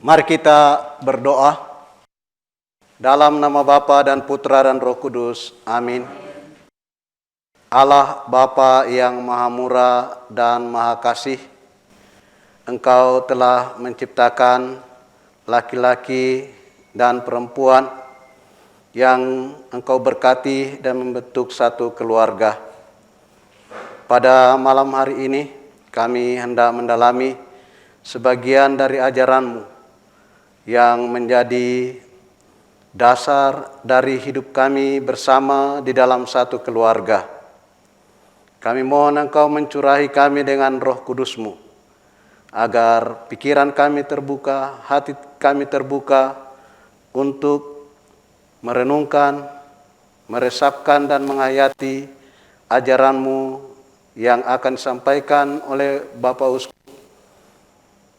Mari kita berdoa. Dalam nama Bapa dan Putra dan Roh Kudus. Amin. Allah Bapa yang Maha Murah dan Maha Kasih, Engkau telah menciptakan laki-laki dan perempuan yang Engkau berkati dan membentuk satu keluarga. Pada malam hari ini kami hendak mendalami sebagian dari ajaran-Mu yang menjadi dasar dari hidup kami bersama di dalam satu keluarga. Kami mohon Engkau mencurahi kami dengan Roh Kudus-Mu, agar pikiran kami terbuka, hati kami terbuka untuk merenungkan, meresapkan dan menghayati ajaran-Mu yang akan disampaikan oleh Bapak Uskup.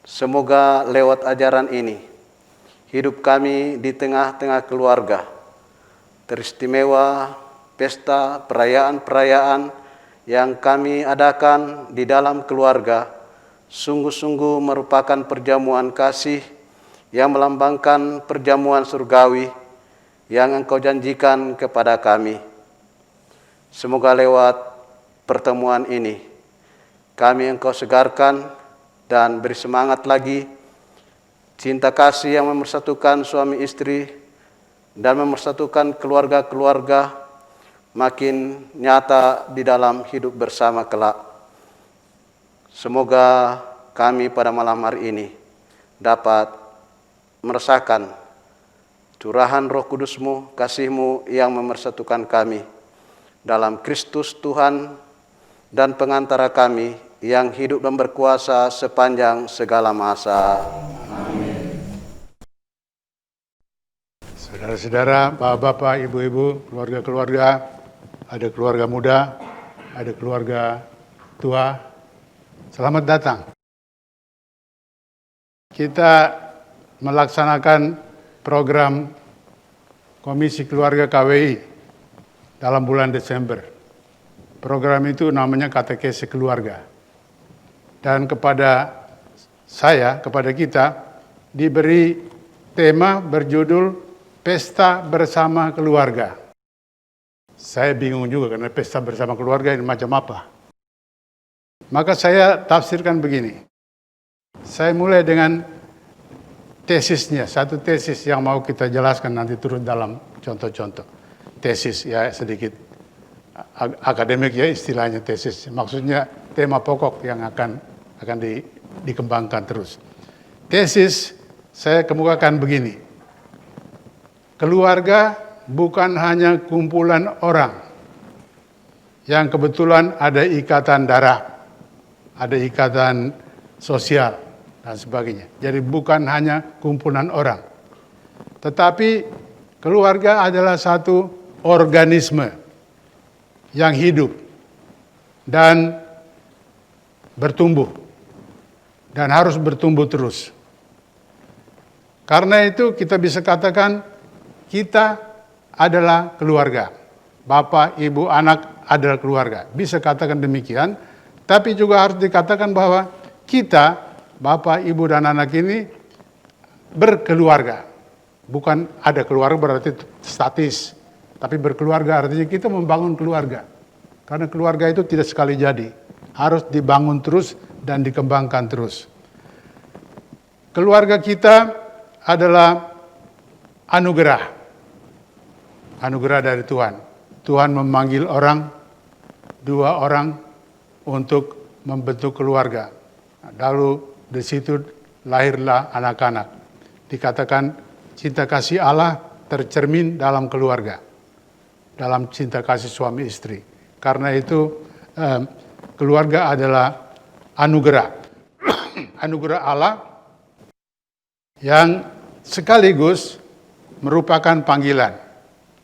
Semoga lewat ajaran ini, hidup kami di tengah-tengah keluarga teristimewa, pesta, perayaan-perayaan yang kami adakan di dalam keluarga sungguh-sungguh merupakan perjamuan kasih yang melambangkan perjamuan surgawi yang Engkau janjikan kepada kami. Semoga lewat pertemuan ini kami Engkau segarkan dan beri semangat lagi cinta kasih yang memersatukan suami istri dan memersatukan keluarga-keluarga makin nyata di dalam hidup bersama kelak. Semoga kami pada malam hari ini dapat merasakan curahan Roh Kudus-Mu, kasih-Mu yang memersatukan kami dalam Kristus Tuhan dan pengantara kami yang hidup dan berkuasa sepanjang segala masa. Saudara-saudara, bapak-bapak, ibu-ibu, keluarga-keluarga, ada keluarga muda, ada keluarga tua, selamat datang. Kita melaksanakan program Komisi Keluarga KWI dalam bulan Desember. Program itu namanya Katekesi Keluarga. Dan kepada saya, kepada kita, diberi tema berjudul Pesta Bersama Keluarga. Saya bingung juga karena pesta bersama keluarga ini macam apa. Maka saya tafsirkan begini. Saya mulai dengan tesisnya, satu tesis yang mau kita jelaskan nanti turut dalam contoh-contoh. Tesis ya sedikit akademik ya istilahnya tesis. Maksudnya tema pokok yang akan dikembangkan terus. Tesis saya kemukakan begini. Keluarga bukan hanya kumpulan orang yang kebetulan ada ikatan darah, ada ikatan sosial dan sebagainya. Jadi bukan hanya kumpulan orang. Tetapi keluarga adalah satu organisme yang hidup dan bertumbuh dan harus bertumbuh terus. Karena itu kita bisa katakan kita adalah keluarga. Bapak, ibu, anak adalah keluarga. Bisa katakan demikian, tapi juga harus dikatakan bahwa kita, bapak, ibu, dan anak ini berkeluarga. Bukan ada keluarga berarti statis, tapi berkeluarga artinya kita membangun keluarga. Karena keluarga itu tidak sekali jadi, harus dibangun terus dan dikembangkan terus. Keluarga kita adalah anugerah. Anugerah dari Tuhan. Tuhan memanggil dua orang untuk membentuk keluarga. Lalu di situ lahirlah anak-anak. Dikatakan cinta kasih Allah tercermin dalam keluarga. Dalam cinta kasih suami istri. Karena itu keluarga adalah anugerah. Anugerah Allah yang sekaligus merupakan panggilan.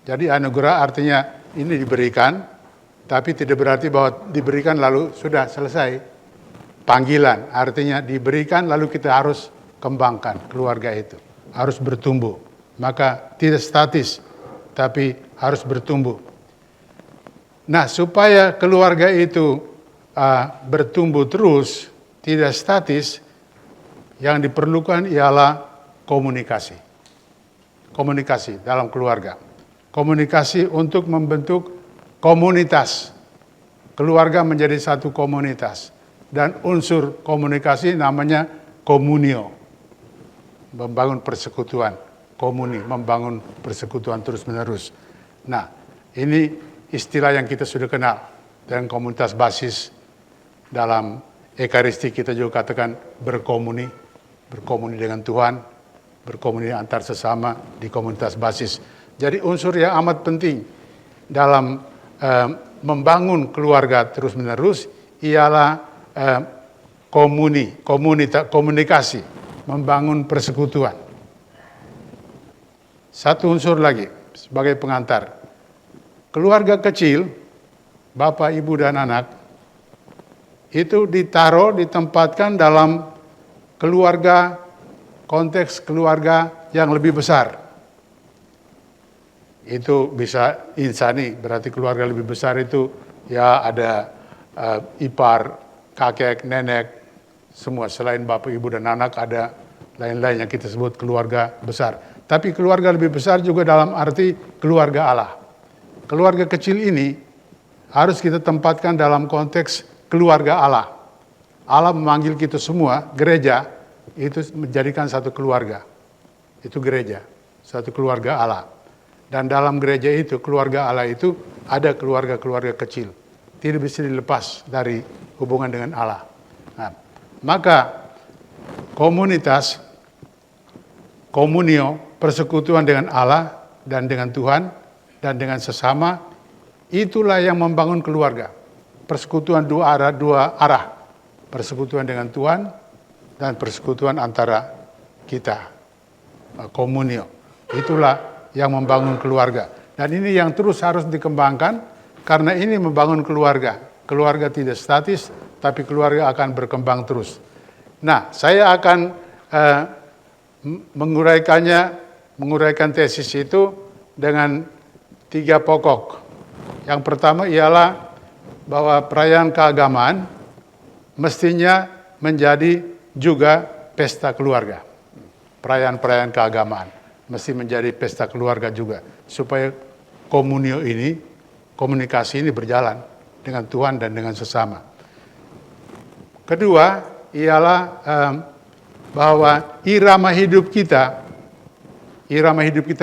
Jadi anugerah artinya ini diberikan, tapi tidak berarti bahwa diberikan lalu sudah selesai. Panggilan artinya diberikan lalu kita harus kembangkan keluarga itu. Harus bertumbuh. Maka tidak statis, tapi harus bertumbuh. Nah, supaya keluarga itu bertumbuh terus, tidak statis, yang diperlukan ialah komunikasi. Komunikasi dalam keluarga. Komunikasi untuk membentuk komunitas. Keluarga menjadi satu komunitas. Dan unsur komunikasi namanya komunio. Membangun persekutuan. Komuni, membangun persekutuan terus-menerus. Nah, ini istilah yang kita sudah kenal. Dan komunitas basis dalam Ekaristi kita juga katakan berkomuni. Berkomuni dengan Tuhan. Berkomuni antar sesama di komunitas basis. Jadi unsur yang amat penting dalam membangun keluarga terus-menerus ialah komunikasi, membangun persekutuan. Satu unsur lagi sebagai pengantar. Keluarga kecil, bapak, ibu, dan anak, itu ditempatkan dalam keluarga, konteks keluarga yang lebih besar. Itu bisa insani, berarti keluarga lebih besar itu ya ada ipar, kakek, nenek, semua selain bapak, ibu, dan anak ada lain-lain yang kita sebut keluarga besar. Tapi keluarga lebih besar juga dalam arti keluarga Allah. Keluarga kecil ini harus kita tempatkan dalam konteks keluarga Allah. Allah memanggil kita semua, gereja, itu menjadikan satu keluarga. Itu gereja, satu keluarga Allah. Dan dalam gereja itu, keluarga Allah itu ada keluarga-keluarga kecil. Tidak bisa dilepas dari hubungan dengan Allah. Nah, maka komunitas, komunio, persekutuan dengan Allah dan dengan Tuhan dan dengan sesama, itulah yang membangun keluarga. Persekutuan dua arah. Persekutuan dengan Tuhan dan persekutuan antara kita. Komunio. Itulah yang membangun keluarga. Dan ini yang terus harus dikembangkan karena ini membangun keluarga. Keluarga tidak statis, tapi keluarga akan berkembang terus. Nah, saya akan menguraikan tesis itu dengan 3 pokok. Yang pertama ialah bahwa perayaan keagamaan mestinya menjadi juga pesta keluarga. Perayaan-perayaan keagamaan mesti menjadi pesta keluarga juga. Supaya komunio ini, komunikasi ini berjalan dengan Tuhan dan dengan sesama. Kedua, ialah bahwa irama hidup kita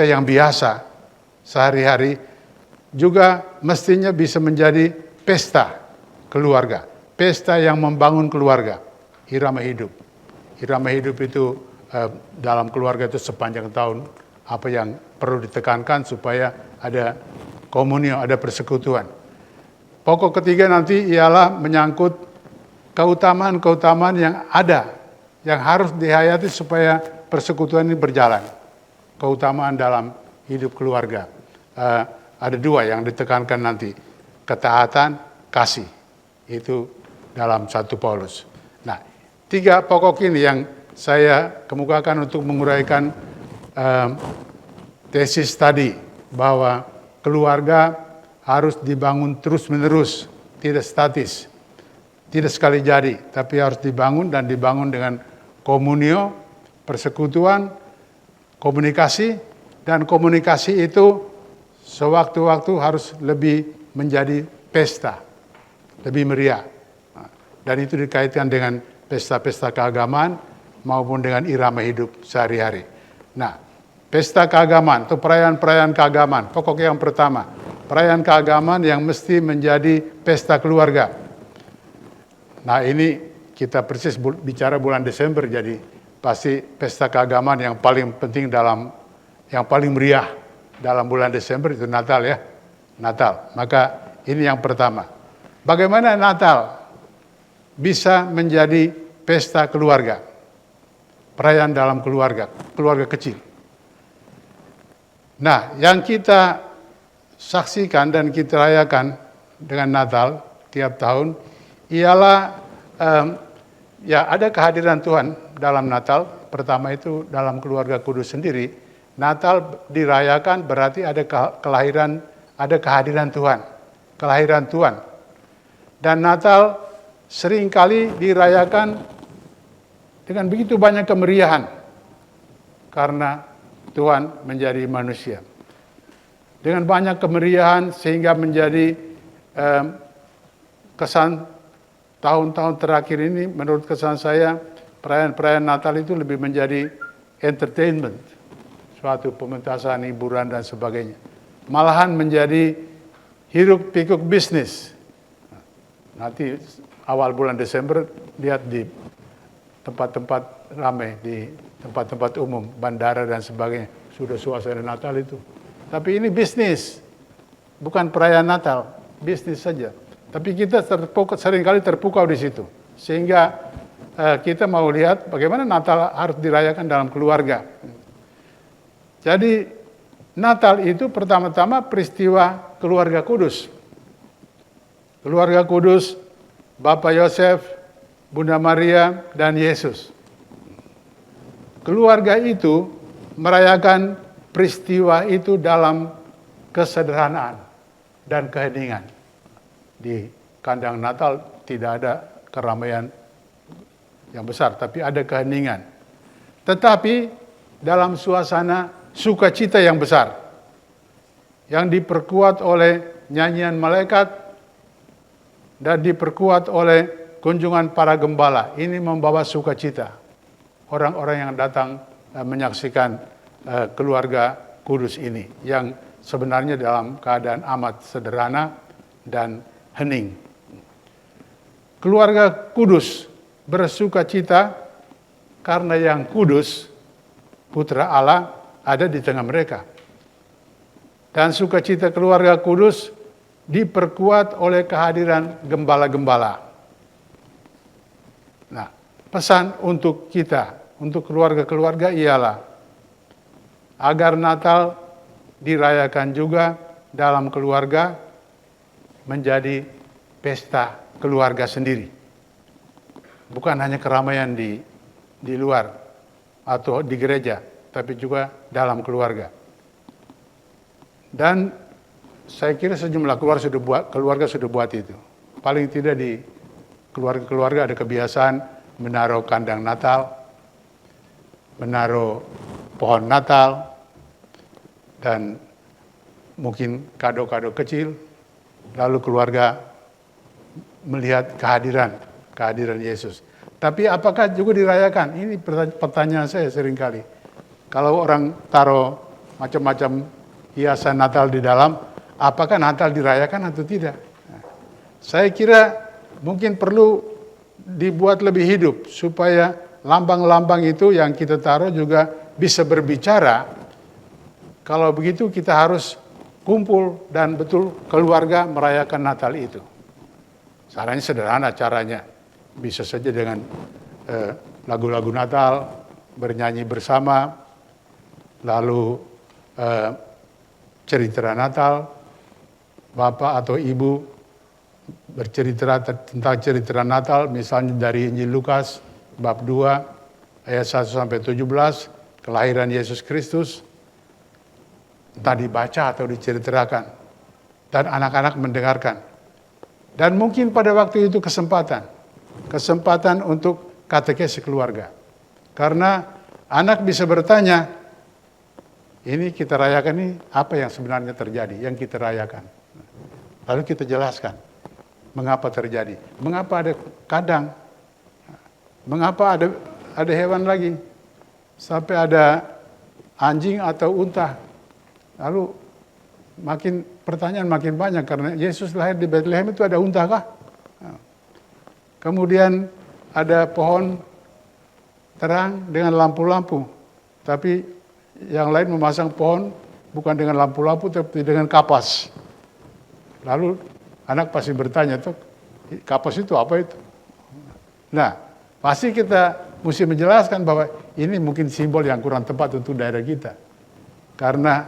yang biasa sehari-hari juga mestinya bisa menjadi pesta keluarga. Pesta yang membangun keluarga. Irama hidup. Irama hidup itu dalam keluarga itu sepanjang tahun apa yang perlu ditekankan supaya ada komunio, ada persekutuan. Pokok ketiga nanti ialah menyangkut keutamaan-keutamaan yang ada, yang harus dihayati supaya persekutuan ini berjalan. Keutamaan dalam hidup keluarga. Ada 2 yang ditekankan nanti. Ketaatan, kasih. Itu dalam 1 Paulus. Nah, 3 pokok ini yang saya kemukakan untuk menguraikan tesis tadi bahwa keluarga harus dibangun terus-menerus, tidak statis, tidak sekali jadi, tapi harus dibangun dan dibangun dengan komunio, persekutuan, komunikasi, dan komunikasi itu sewaktu-waktu harus lebih menjadi pesta, lebih meriah. Dan itu dikaitkan dengan pesta-pesta keagamaan maupun dengan irama hidup sehari-hari. Nah, pesta keagamaan atau perayaan-perayaan keagamaan, pokok yang pertama, perayaan keagamaan yang mesti menjadi pesta keluarga. Nah, ini kita persis bicara bulan Desember, jadi pasti pesta keagamaan yang paling penting yang paling meriah dalam bulan Desember itu Natal ya. Natal. Maka ini yang pertama. Bagaimana Natal bisa menjadi pesta keluarga? Perayaan dalam keluarga kecil. Nah, yang kita saksikan dan kita rayakan dengan Natal tiap tahun ialah ya ada kehadiran Tuhan dalam Natal. Pertama itu dalam keluarga kudus sendiri. Natal dirayakan berarti ada kehadiran Tuhan. Kelahiran Tuhan. Dan Natal seringkali dirayakan dengan begitu banyak kemeriahan. karena Tuhan menjadi manusia. Dengan banyak kemeriahan sehingga menjadi kesan tahun-tahun terakhir ini, menurut kesan saya, perayaan-perayaan Natal itu lebih menjadi entertainment, suatu pementasan, hiburan dan sebagainya. Malahan menjadi hiruk pikuk bisnis. Nanti awal bulan Desember lihat di tempat-tempat ramai, di tempat-tempat umum, bandara dan sebagainya, sudah suasana Natal itu. Tapi ini bisnis, bukan perayaan Natal, bisnis saja. Tapi kita seringkali terpukau di situ, sehingga kita mau lihat bagaimana Natal harus dirayakan dalam keluarga. Jadi Natal itu pertama-tama peristiwa keluarga kudus. Keluarga kudus, Bapak Yosef, Bunda Maria, dan Yesus. Keluarga itu merayakan peristiwa itu dalam kesederhanaan dan keheningan. Di kandang Natal tidak ada keramaian yang besar, tapi ada keheningan. Tetapi dalam suasana sukacita yang besar, yang diperkuat oleh nyanyian malaikat dan diperkuat oleh kunjungan para gembala. Ini membawa sukacita. Orang-orang yang datang menyaksikan keluarga kudus ini, yang sebenarnya dalam keadaan amat sederhana dan hening. Keluarga kudus bersukacita karena yang kudus, Putra Allah, ada di tengah mereka. Dan sukacita keluarga kudus diperkuat oleh kehadiran gembala-gembala. Nah, pesan untuk kita, untuk keluarga-keluarga ialah agar Natal dirayakan juga dalam keluarga menjadi pesta keluarga sendiri. Bukan hanya keramaian di luar atau di gereja, tapi juga dalam keluarga. Dan saya kira sejumlah keluarga sudah buat itu. Paling tidak di keluarga-keluarga ada kebiasaan menaruh kandang Natal, menaruh pohon Natal, dan mungkin kado-kado kecil, lalu keluarga melihat kehadiran Yesus. Tapi apakah juga dirayakan? Ini pertanyaan saya seringkali. Kalau orang taruh macam-macam hiasan Natal di dalam, apakah Natal dirayakan atau tidak? Saya kira mungkin perlu dibuat lebih hidup, supaya lambang-lambang itu yang kita taruh juga bisa berbicara. Kalau begitu kita harus kumpul dan betul keluarga merayakan Natal itu. Caranya sederhana caranya. Bisa saja dengan lagu-lagu Natal, bernyanyi bersama, lalu cerita Natal, Bapak atau Ibu bercerita tentang cerita Natal, misalnya dari Injil Lukas, bab 2, ayat 1-17, kelahiran Yesus Kristus, entah dibaca atau diceritakan, dan anak-anak mendengarkan. Dan mungkin pada waktu itu kesempatan untuk katekesi keluarga. Karena anak bisa bertanya, ini kita rayakan ini apa yang sebenarnya terjadi, yang kita rayakan. Lalu kita jelaskan mengapa terjadi, mengapa ada kadang, mengapa ada hewan lagi, sampai ada anjing atau unta. Lalu pertanyaan makin banyak, karena Yesus lahir di Bethlehem itu ada unta kah? Kemudian ada pohon terang dengan lampu-lampu, tapi yang lain memasang pohon bukan dengan lampu-lampu tapi dengan kapas. Lalu anak pasti bertanya, tuh kapas itu apa itu? Nah, pasti kita mesti menjelaskan bahwa ini mungkin simbol yang kurang tepat untuk daerah kita. Karena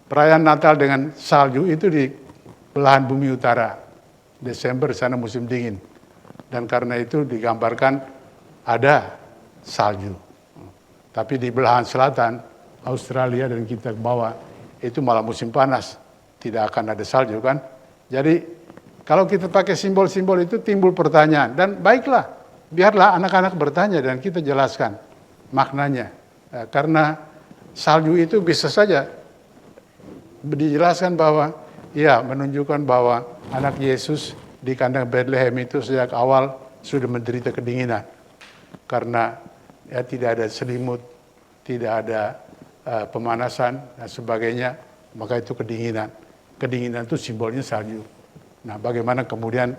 perayaan Natal dengan salju itu di belahan bumi utara. Desember sana musim dingin. Dan karena itu digambarkan ada salju. Tapi di belahan selatan, Australia dan kita ke bawah, itu malah musim panas. Tidak akan ada salju kan. Jadi kalau kita pakai simbol-simbol itu timbul pertanyaan. Dan baiklah, biarlah anak-anak bertanya dan kita jelaskan maknanya. Karena salju itu bisa saja dijelaskan bahwa ya menunjukkan bahwa anak Yesus di kandang Bethlehem itu sejak awal sudah menderita kedinginan. Karena ya tidak ada selimut, tidak ada pemanasan dan sebagainya, maka itu kedinginan. Kedinginan itu simbolnya salju. Nah, bagaimana kemudian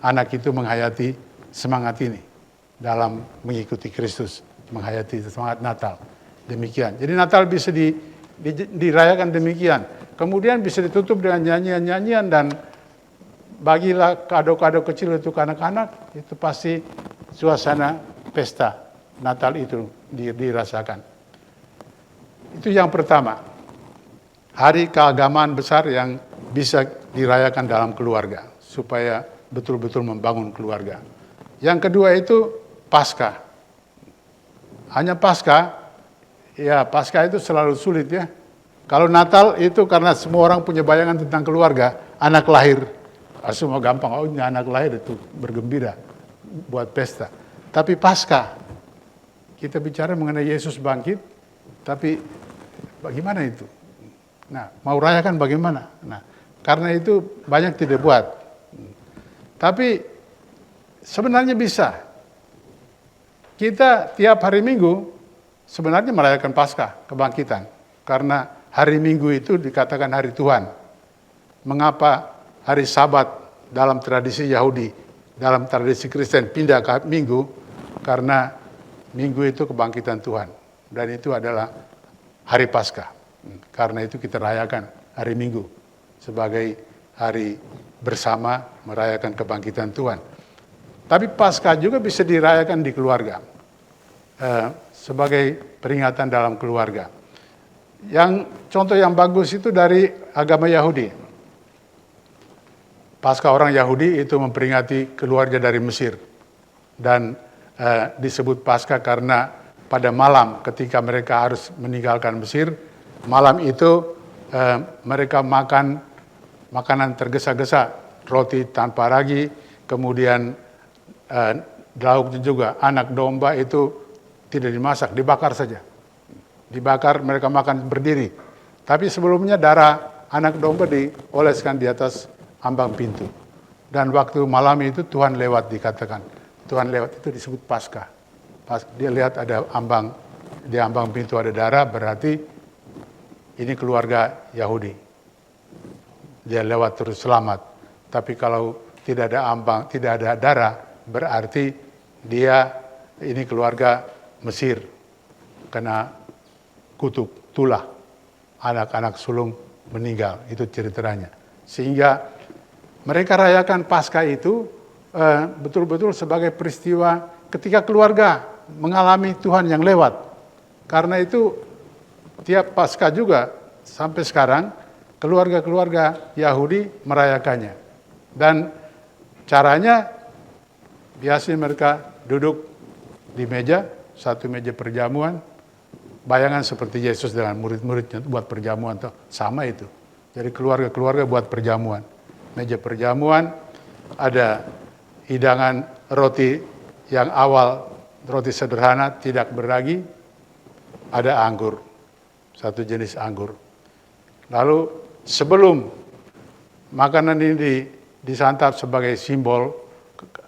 anak itu menghayati semangat ini dalam mengikuti Kristus, menghayati semangat Natal. Demikian. Jadi Natal bisa dirayakan demikian. Kemudian bisa ditutup dengan nyanyian-nyanyian dan bagilah kado-kado kecil untuk anak-anak, itu pasti suasana pesta Natal itu dirasakan. Itu yang pertama. Hari keagamaan besar yang bisa dirayakan dalam keluarga supaya betul-betul membangun keluarga. Yang kedua itu Paskah. Hanya Paskah, ya Paskah itu selalu sulit ya. Kalau Natal itu karena semua orang punya bayangan tentang keluarga, anak lahir, semua gampang, oh ini anak lahir itu bergembira buat pesta. Tapi Paskah, kita bicara mengenai Yesus bangkit, tapi bagaimana itu? Nah, mau rayakan bagaimana? Nah, karena itu banyak tidak buat. Tapi sebenarnya bisa. Kita tiap hari Minggu sebenarnya merayakan Paskah, kebangkitan. Karena hari Minggu itu dikatakan hari Tuhan. Mengapa hari Sabat dalam tradisi Yahudi, dalam tradisi Kristen pindah ke Minggu? Karena Minggu itu kebangkitan Tuhan. Dan itu adalah hari Paskah. Karena itu kita rayakan hari Minggu sebagai hari bersama merayakan kebangkitan Tuhan. Tapi Paskah juga bisa dirayakan di keluarga sebagai peringatan dalam keluarga. Yang contoh yang bagus itu dari agama Yahudi. Paskah orang Yahudi itu memperingati keluarga dari Mesir dan disebut Paskah karena pada malam ketika mereka harus meninggalkan Mesir, malam itu mereka makan makanan tergesa-gesa, roti tanpa ragi, kemudian lauknya juga anak domba itu tidak dimasak, dibakar saja. Dibakar, mereka makan berdiri. Tapi sebelumnya darah anak domba dioleskan di atas ambang pintu. Dan waktu malam itu Tuhan lewat dikatakan. Tuhan lewat itu disebut Paskah. Dia lihat ada ambang, di ambang pintu ada darah, berarti ini keluarga Yahudi. Dia lewat terus selamat. Tapi kalau tidak ada ambang, tidak ada darah, berarti dia ini keluarga Mesir. Kena kutuk, tulah. Anak-anak sulung meninggal. Itu ceritanya. Sehingga mereka rayakan Paskah itu betul-betul sebagai peristiwa ketika keluarga mengalami Tuhan yang lewat. Karena itu tiap Paskah juga sampai sekarang keluarga-keluarga Yahudi merayakannya. Dan caranya biasanya mereka duduk di meja, satu meja perjamuan, bayangan seperti Yesus dengan murid-muridnya buat perjamuan, sama itu. Jadi keluarga-keluarga buat perjamuan. Meja perjamuan, ada hidangan roti yang awal, roti sederhana, tidak beragi, ada anggur, satu jenis anggur. Lalu sebelum makanan ini disantap sebagai simbol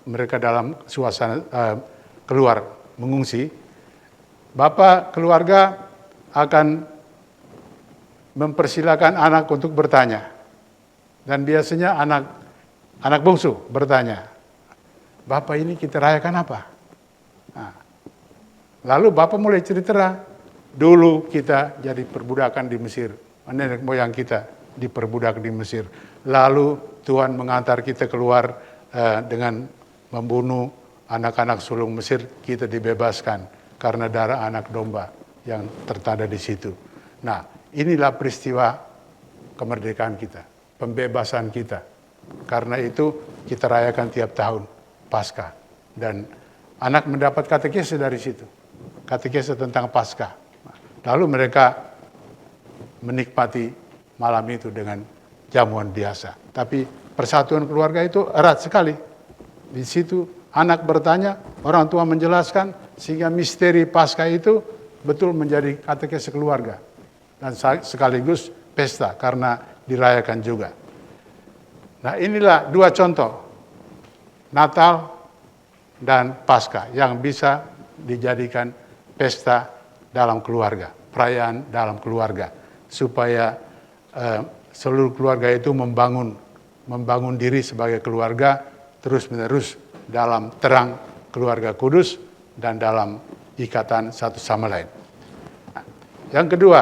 mereka dalam suasana keluar mengungsi, bapak keluarga akan mempersilakan anak untuk bertanya. Dan biasanya anak bungsu bertanya, Bapak ini kita rayakan apa? Nah, lalu Bapak mulai cerita, dulu kita jadi perbudakan di Mesir. Nenek moyang kita diperbudak di Mesir. Lalu Tuhan mengantar kita keluar dengan membunuh anak-anak sulung Mesir, kita dibebaskan karena darah anak domba yang tertanda di situ. Nah, inilah peristiwa kemerdekaan kita, pembebasan kita. Karena itu kita rayakan tiap tahun Paskah. Dan anak mendapat katekese dari situ. Katekese tentang Paskah. Lalu mereka menikmati malam itu dengan jamuan biasa. Tapi persatuan keluarga itu erat sekali. Di situ anak bertanya, orang tua menjelaskan, sehingga misteri Paskah itu betul menjadi katekese keluarga. Dan sekaligus pesta karena dirayakan juga. Nah, inilah dua contoh, Natal dan Paskah, yang bisa dijadikan pesta dalam keluarga, perayaan dalam keluarga, supaya seluruh keluarga itu membangun diri sebagai keluarga terus-menerus dalam terang keluarga kudus dan dalam ikatan satu sama lain. Nah, yang kedua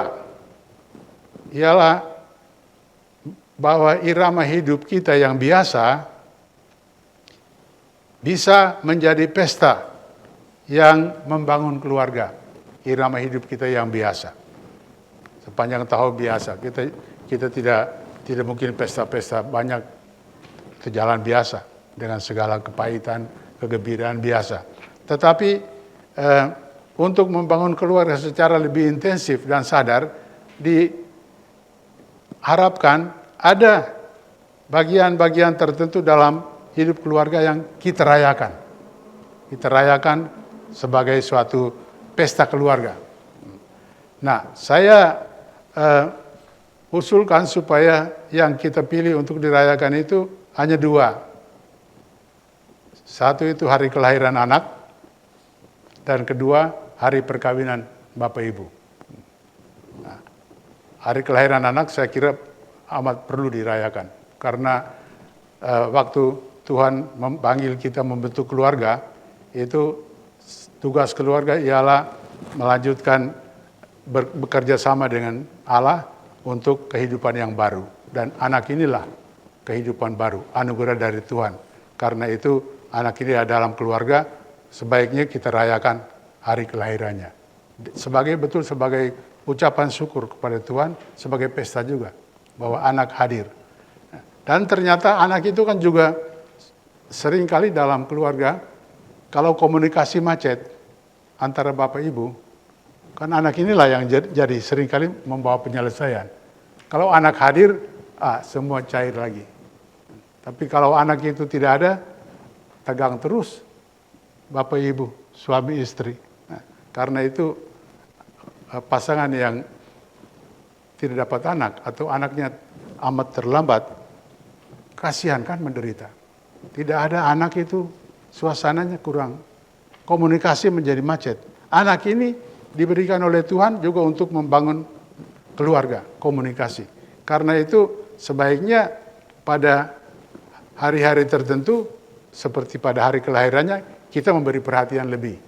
ialah bahwa irama hidup kita yang biasa bisa menjadi pesta yang membangun keluarga. Irama hidup kita yang biasa. Sepanjang tahun biasa. Kita tidak mungkin pesta-pesta banyak ke jalan biasa dengan segala kepahitan, kegembiraan biasa. Tetapi untuk membangun keluarga secara lebih intensif dan sadar, diharapkan ada bagian-bagian tertentu dalam hidup keluarga yang kita rayakan. Kita rayakan sebagai suatu pesta keluarga. Nah, saya usulkan supaya yang kita pilih untuk dirayakan itu hanya dua. Satu itu hari kelahiran anak, dan kedua hari perkawinan Bapak Ibu. Nah, hari kelahiran anak saya kira amat perlu dirayakan, karena waktu Tuhan memanggil kita membentuk keluarga, itu tugas keluarga ialah melanjutkan bekerja sama dengan Allah untuk kehidupan yang baru. Dan anak inilah kehidupan baru, anugerah dari Tuhan. Karena itu anak ini dalam keluarga, sebaiknya kita rayakan hari kelahirannya. Sebagai ucapan syukur kepada Tuhan, sebagai pesta juga, bahwa anak hadir. Dan ternyata anak itu kan juga seringkali dalam keluarga, kalau komunikasi macet antara Bapak Ibu, kan anak inilah yang jadi seringkali membawa penyelesaian. Kalau anak hadir, semua cair lagi. Tapi kalau anak itu tidak ada, tegang terus Bapak Ibu, suami istri. Nah, karena itu pasangan yang tidak dapat anak atau anaknya amat terlambat, kasihan kan menderita. Tidak ada anak itu suasananya kurang, komunikasi menjadi macet. Anak ini diberikan oleh Tuhan juga untuk membangun keluarga, komunikasi. Karena itu sebaiknya pada hari-hari tertentu, seperti pada hari kelahirannya, kita memberi perhatian lebih.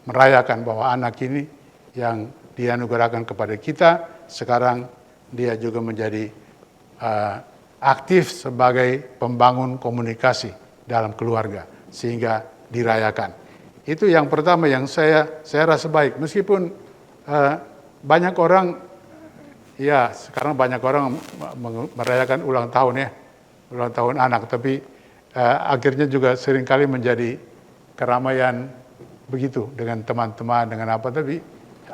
Merayakan bahwa anak ini yang dianugerahkan kepada kita, sekarang dia juga menjadi aktif sebagai pembangun komunikasi dalam keluarga, sehingga dirayakan. Itu yang pertama yang saya rasa baik. Meskipun banyak orang, ya sekarang banyak orang merayakan ulang tahun anak, tapi akhirnya juga seringkali menjadi keramaian begitu dengan teman-teman, dengan apa, tapi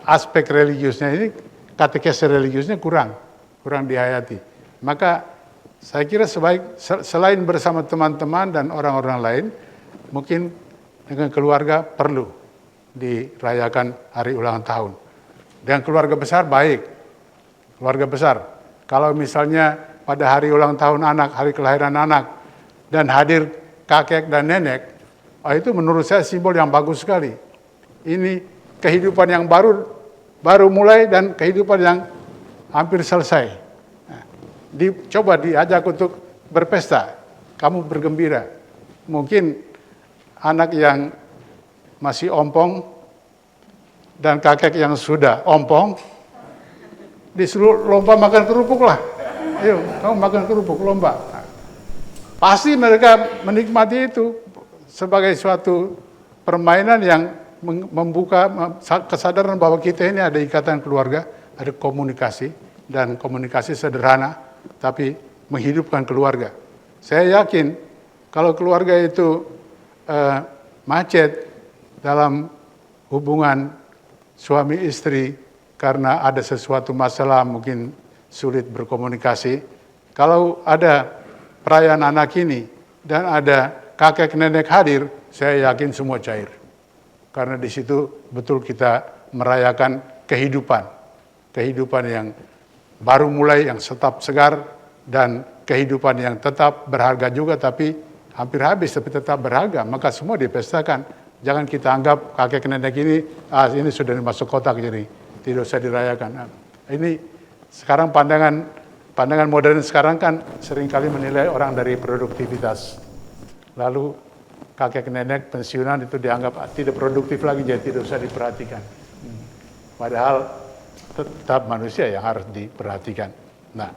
aspek religiusnya ini, katekese religiusnya kurang dihayati. Maka saya kira selain bersama teman-teman dan orang-orang lain, mungkin dengan keluarga perlu dirayakan hari ulang tahun. Dengan keluarga besar baik, keluarga besar. Kalau misalnya pada hari ulang tahun anak, hari kelahiran anak, dan hadir kakek dan nenek, itu menurut saya simbol yang bagus sekali. Ini kehidupan yang baru mulai dan kehidupan yang hampir selesai. Coba diajak untuk berpesta, kamu bergembira. Mungkin anak yang masih ompong dan kakek yang sudah ompong disuruh lomba makan kerupuk lah. Ayo, kamu makan kerupuk, lomba. Pasti mereka menikmati itu sebagai suatu permainan yang membuka kesadaran bahwa kita ini ada ikatan keluarga, ada komunikasi, dan komunikasi sederhana, tapi menghidupkan keluarga. Saya yakin kalau keluarga itu macet dalam hubungan suami istri karena ada sesuatu masalah, mungkin sulit berkomunikasi. Kalau ada perayaan anak ini dan ada kakek nenek hadir, saya yakin semua cair. Karena di situ betul kita merayakan kehidupan yang baru mulai, yang tetap segar, dan kehidupan yang tetap berharga juga, tapi hampir habis tapi tetap berharga, maka semua dipestakan. Jangan kita anggap kakek nenek ini sudah masuk kotak jadi tidak usah dirayakan. Nah, ini sekarang pandangan modern sekarang kan seringkali menilai orang dari produktivitas. Lalu kakek nenek pensiunan itu dianggap tidak produktif lagi, jadi tidak usah diperhatikan. Padahal tetap manusia yang harus diperhatikan. Nah,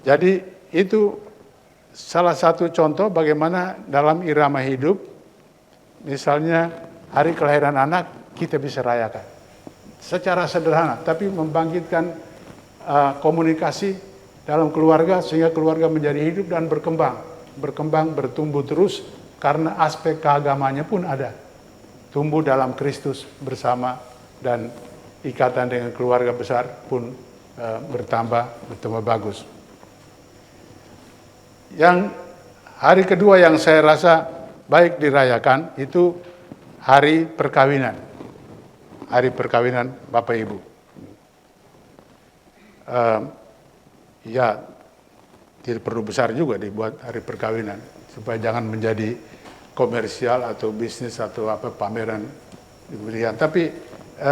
jadi itu salah satu contoh bagaimana dalam irama hidup, misalnya hari kelahiran anak kita bisa rayakan secara sederhana, tapi membangkitkan komunikasi dalam keluarga sehingga keluarga menjadi hidup dan berkembang, bertumbuh terus karena aspek keagamanya pun ada, tumbuh dalam Kristus bersama dan ikatan dengan keluarga besar pun bertambah bagus. Yang hari kedua yang saya rasa baik dirayakan itu hari perkawinan. Hari perkawinan Bapak Ibu. Ya, tidak perlu besar juga dibuat hari perkawinan supaya jangan menjadi komersial atau bisnis atau apa pameran diberikan. Tapi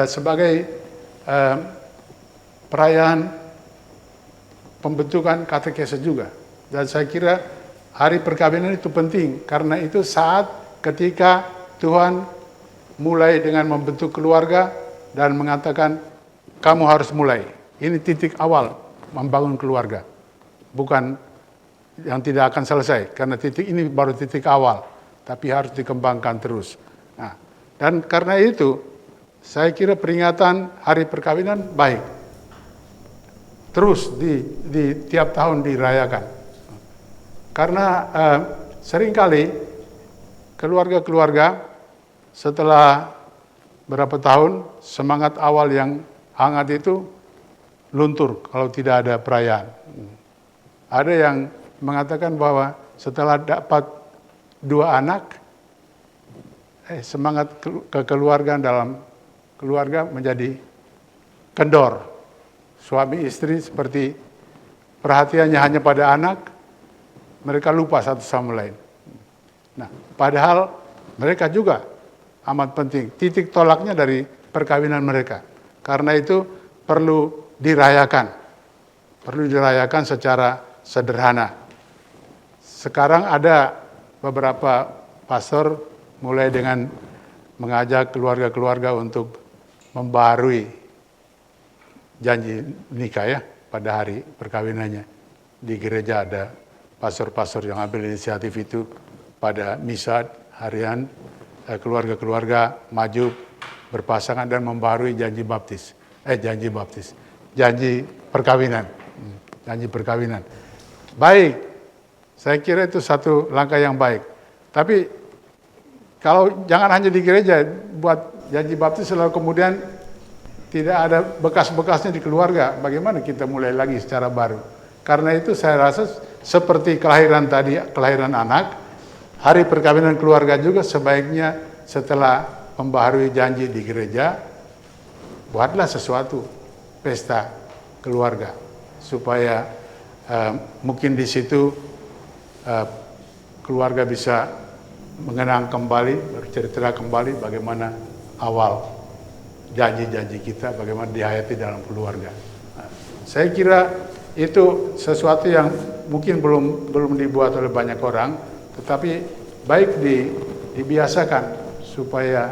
sebagai perayaan pembentukan katekese juga. Dan saya kira hari perkawinan itu penting karena itu saat ketika Tuhan mulai dengan membentuk keluarga dan mengatakan kamu harus mulai. Ini titik awal membangun keluarga. Bukan yang tidak akan selesai karena titik ini baru titik awal, tapi harus dikembangkan terus. Nah, dan karena itu saya kira peringatan hari perkawinan baik. Terus di tiap tahun dirayakan. Karena seringkali keluarga-keluarga setelah berapa tahun semangat awal yang hangat itu luntur kalau tidak ada perayaan. Ada yang mengatakan bahwa setelah dapat 2 anak, semangat kekeluargaan dalam keluarga menjadi kendor. Suami istri seperti perhatiannya hanya pada anak, mereka lupa satu sama lain. Nah, padahal mereka juga amat penting. Titik tolaknya dari perkawinan mereka. Karena itu perlu dirayakan. Perlu dirayakan secara sederhana. Sekarang ada beberapa pastor mulai dengan mengajak keluarga-keluarga untuk membarui janji nikah ya pada hari perkawinannya. Di gereja ada pastor-pastor yang ambil inisiatif itu pada misa harian, keluarga-keluarga maju berpasangan dan membarui janji perkawinan. Janji perkawinan. Baik, saya kira itu satu langkah yang baik. Tapi kalau jangan hanya di gereja buat janji baptis lalu kemudian tidak ada bekas-bekasnya di keluarga, bagaimana kita mulai lagi secara baru? Karena itu saya rasa seperti kelahiran tadi, kelahiran anak, hari perkawinan keluarga juga sebaiknya setelah membaharui janji di gereja, buatlah sesuatu pesta keluarga supaya mungkin di situ keluarga bisa mengenang kembali, bercerita kembali bagaimana awal janji-janji kita, bagaimana dihayati dalam keluarga. Saya kira itu sesuatu yang mungkin belum dibuat oleh banyak orang, tetapi baik dibiasakan supaya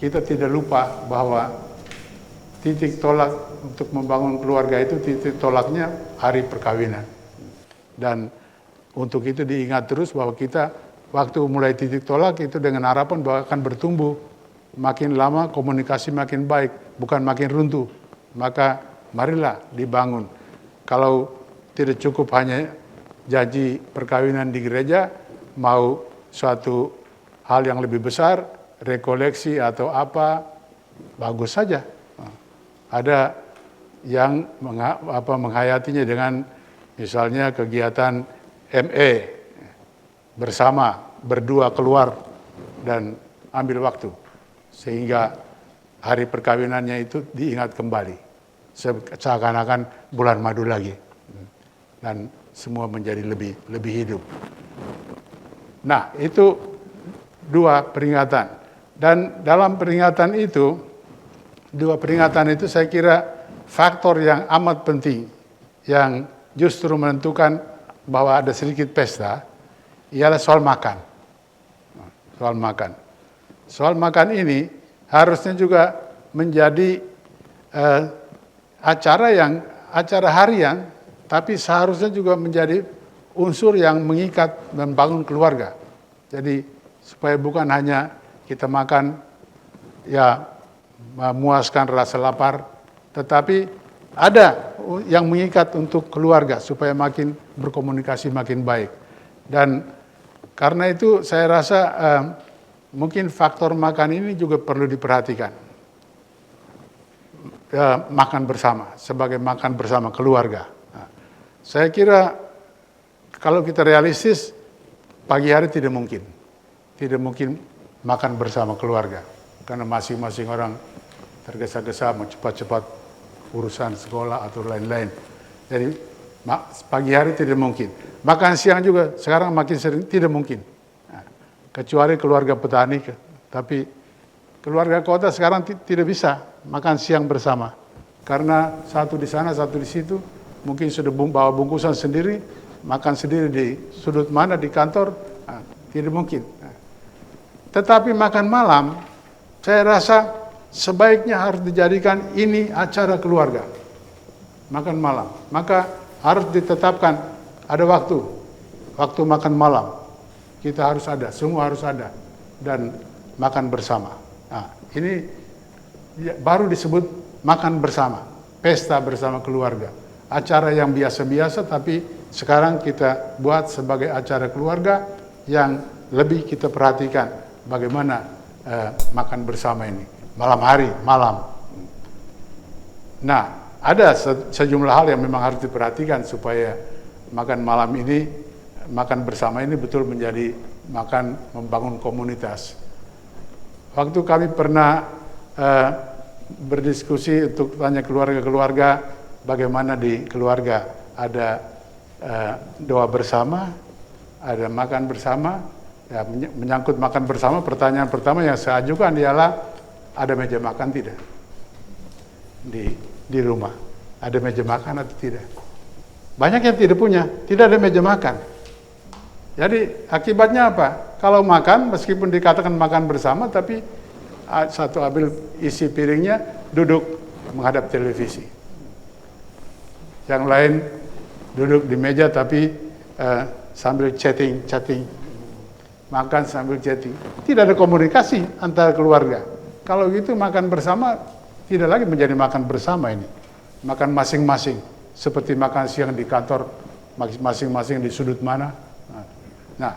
kita tidak lupa bahwa titik tolak untuk membangun keluarga itu titik tolaknya hari perkawinan. Dan untuk itu diingat terus bahwa kita waktu mulai titik tolak itu dengan harapan bahwa akan bertumbuh. Makin lama komunikasi makin baik, bukan makin runtuh. Maka marilah dibangun. Kalau tidak cukup hanya janji perkawinan di gereja, mau suatu hal yang lebih besar, rekoleksi atau apa, bagus saja. Ada yang menghayatinya dengan misalnya kegiatan ME bersama, berdua keluar dan ambil waktu. Sehingga hari perkawinannya itu diingat kembali. Seakan-akan bulan madu lagi. Dan semua menjadi lebih hidup. Nah, itu 2 peringatan. Dan dalam peringatan itu, 2 peringatan itu saya kira faktor yang amat penting yang justru menentukan bahwa ada sedikit pesta ialah soal makan. Soal makan. Soal makan ini harusnya juga menjadi acara harian, tapi seharusnya juga menjadi unsur yang mengikat dan bangun keluarga. Jadi supaya bukan hanya kita makan ya memuaskan rasa lapar, tetapi ada yang mengikat untuk keluarga supaya makin berkomunikasi makin baik. Dan karena itu saya rasa mungkin faktor makan ini juga perlu diperhatikan. Makan bersama, sebagai makan bersama keluarga. Nah, saya kira kalau kita realistis, pagi hari tidak mungkin. Tidak mungkin makan bersama keluarga. Karena masing-masing orang tergesa-gesa mau cepat-cepat urusan sekolah atau lain-lain. Jadi pagi hari tidak mungkin. Makan siang juga sekarang makin sering tidak mungkin. Nah, kecuali keluarga petani, tapi keluarga kota sekarang tidak bisa makan siang bersama. Karena satu di sana, satu di situ, mungkin sudah bawa bungkusan sendiri, makan sendiri di sudut mana di kantor, nah, tidak mungkin. Nah, tetapi makan malam, saya rasa sebaiknya harus dijadikan ini acara keluarga. Makan malam. Maka harus ditetapkan ada waktu makan malam. Kita harus ada, semua harus ada. Dan makan bersama. Nah, ini baru disebut makan bersama. Pesta bersama keluarga. Acara yang biasa-biasa tapi sekarang kita buat sebagai acara keluarga yang lebih kita perhatikan bagaimana makan bersama ini. Malam. Nah, ada sejumlah hal yang memang harus diperhatikan supaya makan malam ini, makan bersama ini betul menjadi makan membangun komunitas. Waktu kami pernah berdiskusi untuk tanya keluarga-keluarga bagaimana di keluarga ada doa bersama, ada makan bersama, ya, menyangkut makan bersama. Pertanyaan pertama yang saya ajukan ialah ada meja makan tidak di rumah? Ada meja makan atau tidak? Banyak yang tidak punya, tidak ada meja makan. Jadi akibatnya apa? Kalau makan, meskipun dikatakan makan bersama, tapi satu ambil isi piringnya, duduk menghadap televisi. Yang lain duduk di meja tapi sambil chatting. Makan sambil chatting. Tidak ada komunikasi antara keluarga. Kalau gitu makan bersama tidak lagi menjadi makan bersama ini. Makan masing-masing. Seperti makan siang di kantor, masing-masing di sudut mana. Nah,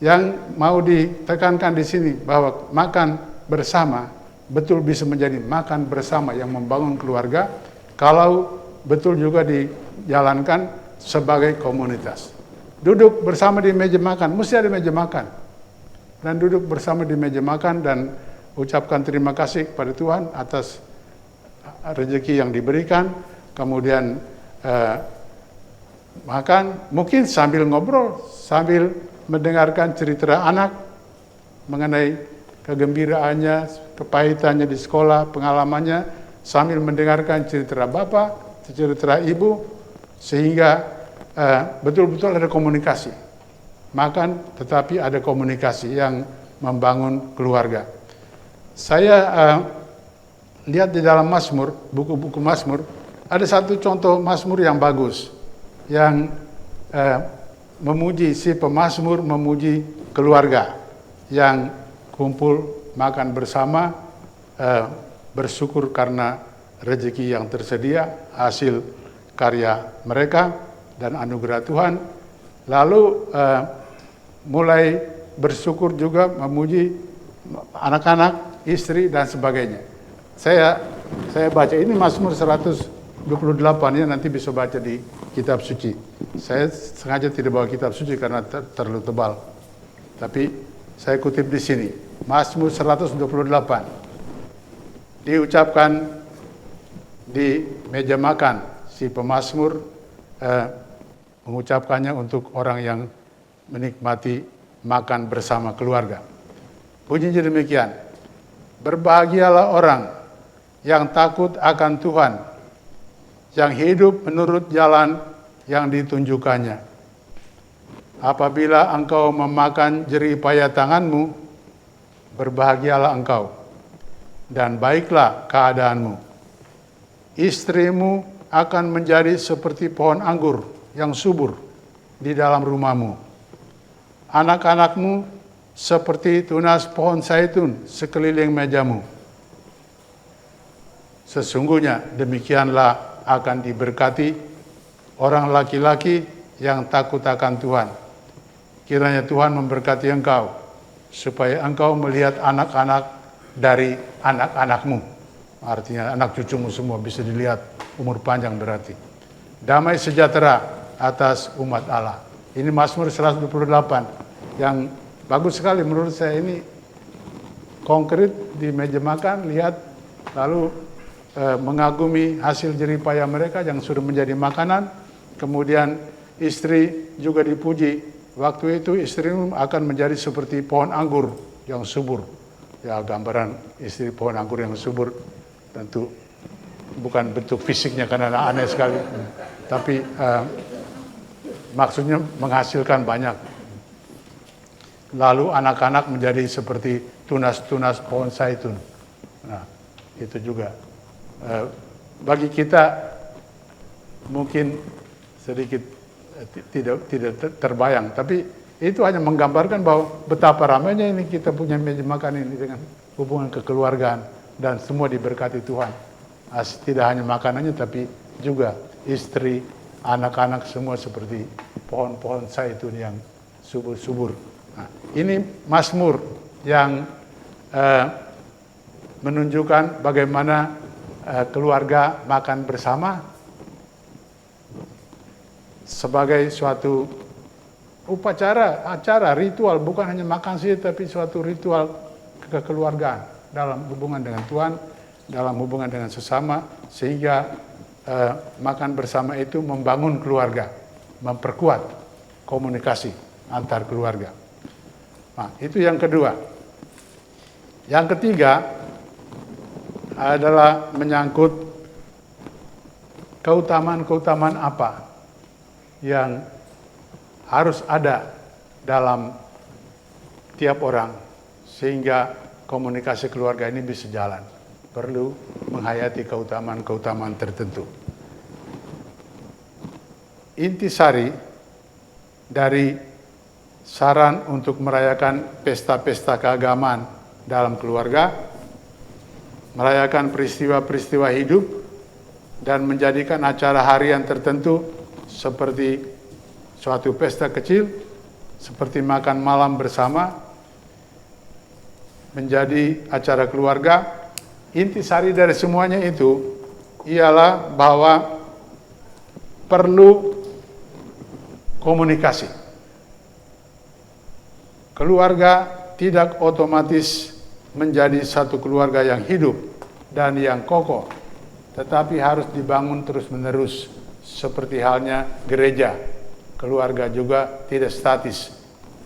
yang mau ditekankan di sini bahwa makan bersama betul bisa menjadi makan bersama yang membangun keluarga kalau betul juga dijalankan sebagai komunitas. Duduk bersama di meja makan, mesti ada meja makan. Dan duduk bersama di meja makan dan ucapkan terima kasih kepada Tuhan atas rezeki yang diberikan, kemudian makan, mungkin sambil ngobrol, sambil mendengarkan cerita anak mengenai kegembiraannya, kepahitannya di sekolah, pengalamannya, sambil mendengarkan cerita bapak, cerita ibu, sehingga betul-betul ada komunikasi. Makan tetapi ada komunikasi yang membangun keluarga. Saya lihat di dalam Mazmur, buku-buku Mazmur, ada satu contoh Mazmur yang bagus, yang memuji si pemazmur, memuji keluarga yang kumpul makan bersama, bersyukur karena rezeki yang tersedia, hasil karya mereka dan anugerah Tuhan. Lalu mulai bersyukur juga memuji anak-anak, istri dan sebagainya. Saya baca ini Mazmur 128 ya, nanti bisa baca di kitab suci. Saya sengaja tidak bawa kitab suci karena terlalu tebal. Tapi saya kutip di sini, Mazmur 128. diucapkan di meja makan. Si pemazmur mengucapkannya untuk orang yang menikmati makan bersama keluarga. Bunyinya demikian, berbahagialah orang yang takut akan Tuhan, yang hidup menurut jalan yang ditunjukkannya. Apabila engkau memakan jerih payah tanganmu, berbahagialah engkau, dan baiklah keadaanmu. Istrimu akan menjadi seperti pohon anggur yang subur di dalam rumahmu. Anak-anakmu seperti tunas pohon zaitun sekeliling mejamu. Sesungguhnya demikianlah akan diberkati orang laki-laki yang takut akan Tuhan. Kiranya Tuhan memberkati engkau, supaya engkau melihat anak-anak dari anak-anakmu. Artinya anak cucumu semua bisa dilihat, umur panjang berarti. Damai sejahtera atas umat Allah. Ini Mazmur 128 yang bagus sekali menurut saya. Ini konkret di meja makan, lihat, lalu mengagumi hasil jerih payah mereka yang sudah menjadi makanan. Kemudian istri juga dipuji. Waktu itu istrimu akan menjadi seperti pohon anggur yang subur. Ya, gambaran istri pohon anggur yang subur tentu bukan bentuk fisiknya karena aneh sekali, tapi maksudnya menghasilkan banyak. Lalu anak-anak menjadi seperti tunas-tunas pohon zaitun. Nah, itu juga bagi kita mungkin sedikit tidak terbayang, tapi itu hanya menggambarkan bahwa betapa ramainya ini kita punya meja makan ini dengan hubungan kekeluargaan. Dan semua diberkati Tuhan. Tidak hanya makanannya, tapi juga istri, anak-anak semua seperti pohon-pohon zaitun yang subur-subur. Nah, ini Mazmur yang menunjukkan bagaimana keluarga makan bersama sebagai suatu acara, ritual, bukan hanya makan saja, tapi suatu ritual kekeluargaan. Dalam hubungan dengan Tuhan, dalam hubungan dengan sesama, sehingga makan bersama itu membangun keluarga, memperkuat komunikasi antar keluarga. Nah, itu yang kedua. Yang ketiga adalah menyangkut keutamaan-keutamaan apa yang harus ada dalam tiap orang sehingga komunikasi keluarga ini bisa jalan. Perlu menghayati keutamaan-keutamaan tertentu. Intisari dari saran untuk merayakan pesta-pesta keagamaan dalam keluarga, merayakan peristiwa-peristiwa hidup, dan menjadikan acara harian tertentu seperti suatu pesta kecil, seperti makan malam bersama, menjadi acara keluarga. Intisari dari semuanya itu ialah bahwa perlu komunikasi. Keluarga tidak otomatis menjadi satu keluarga yang hidup dan yang kokoh, tetapi harus dibangun terus-menerus, seperti halnya gereja. Keluarga juga tidak statis.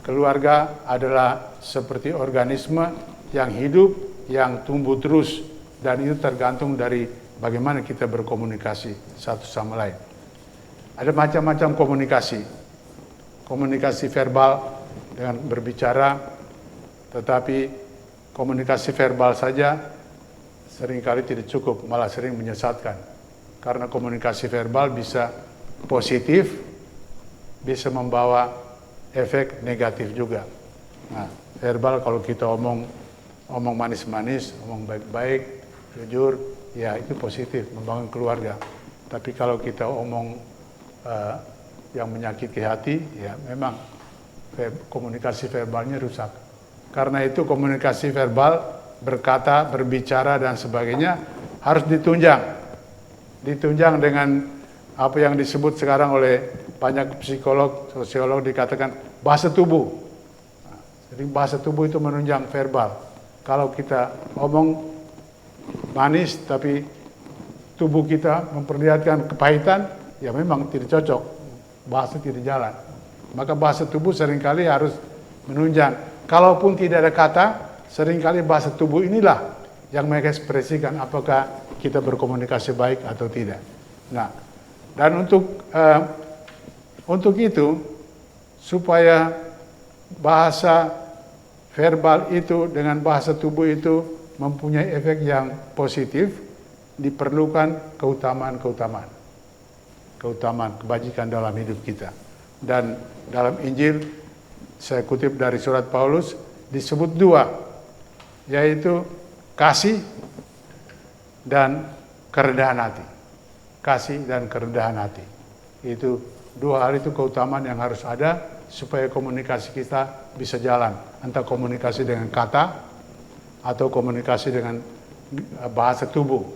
Keluarga adalah seperti organisme yang hidup, yang tumbuh terus, dan itu tergantung dari bagaimana kita berkomunikasi satu sama lain. Ada macam-macam komunikasi. Komunikasi verbal dengan berbicara, tetapi komunikasi verbal saja seringkali tidak cukup, malah sering menyesatkan. Karena komunikasi verbal bisa positif, bisa membawa efek negatif juga. Nah, verbal kalau kita omong manis-manis, omong baik-baik, jujur, ya itu positif, membangun keluarga. Tapi kalau kita omong yang menyakiti hati, ya memang komunikasi verbalnya rusak. Karena itu komunikasi verbal, berkata, berbicara, dan sebagainya harus ditunjang. Ditunjang dengan apa yang disebut sekarang oleh banyak psikolog, sosiolog dikatakan bahasa tubuh. Jadi bahasa tubuh itu menunjang verbal. Kalau kita omong manis tapi tubuh kita memperlihatkan kepahitan, ya memang tidak cocok, bahasa tidak jalan. Maka bahasa tubuh seringkali harus menunjang. Kalaupun tidak ada kata, seringkali bahasa tubuh inilah yang mengekspresikan apakah kita berkomunikasi baik atau tidak. Nah, dan untuk itu, supaya bahasa verbal itu dengan bahasa tubuh itu mempunyai efek yang positif, diperlukan keutamaan-keutamaan. Keutamaan, kebajikan dalam hidup kita. Dan dalam Injil, saya kutip dari surat Paulus, disebut dua, yaitu kasih dan kerendahan hati. Kasih dan kerendahan hati. Itu dua hal itu keutamaan yang harus ada supaya komunikasi kita bisa jalan. Entah komunikasi dengan kata atau komunikasi dengan bahasa tubuh.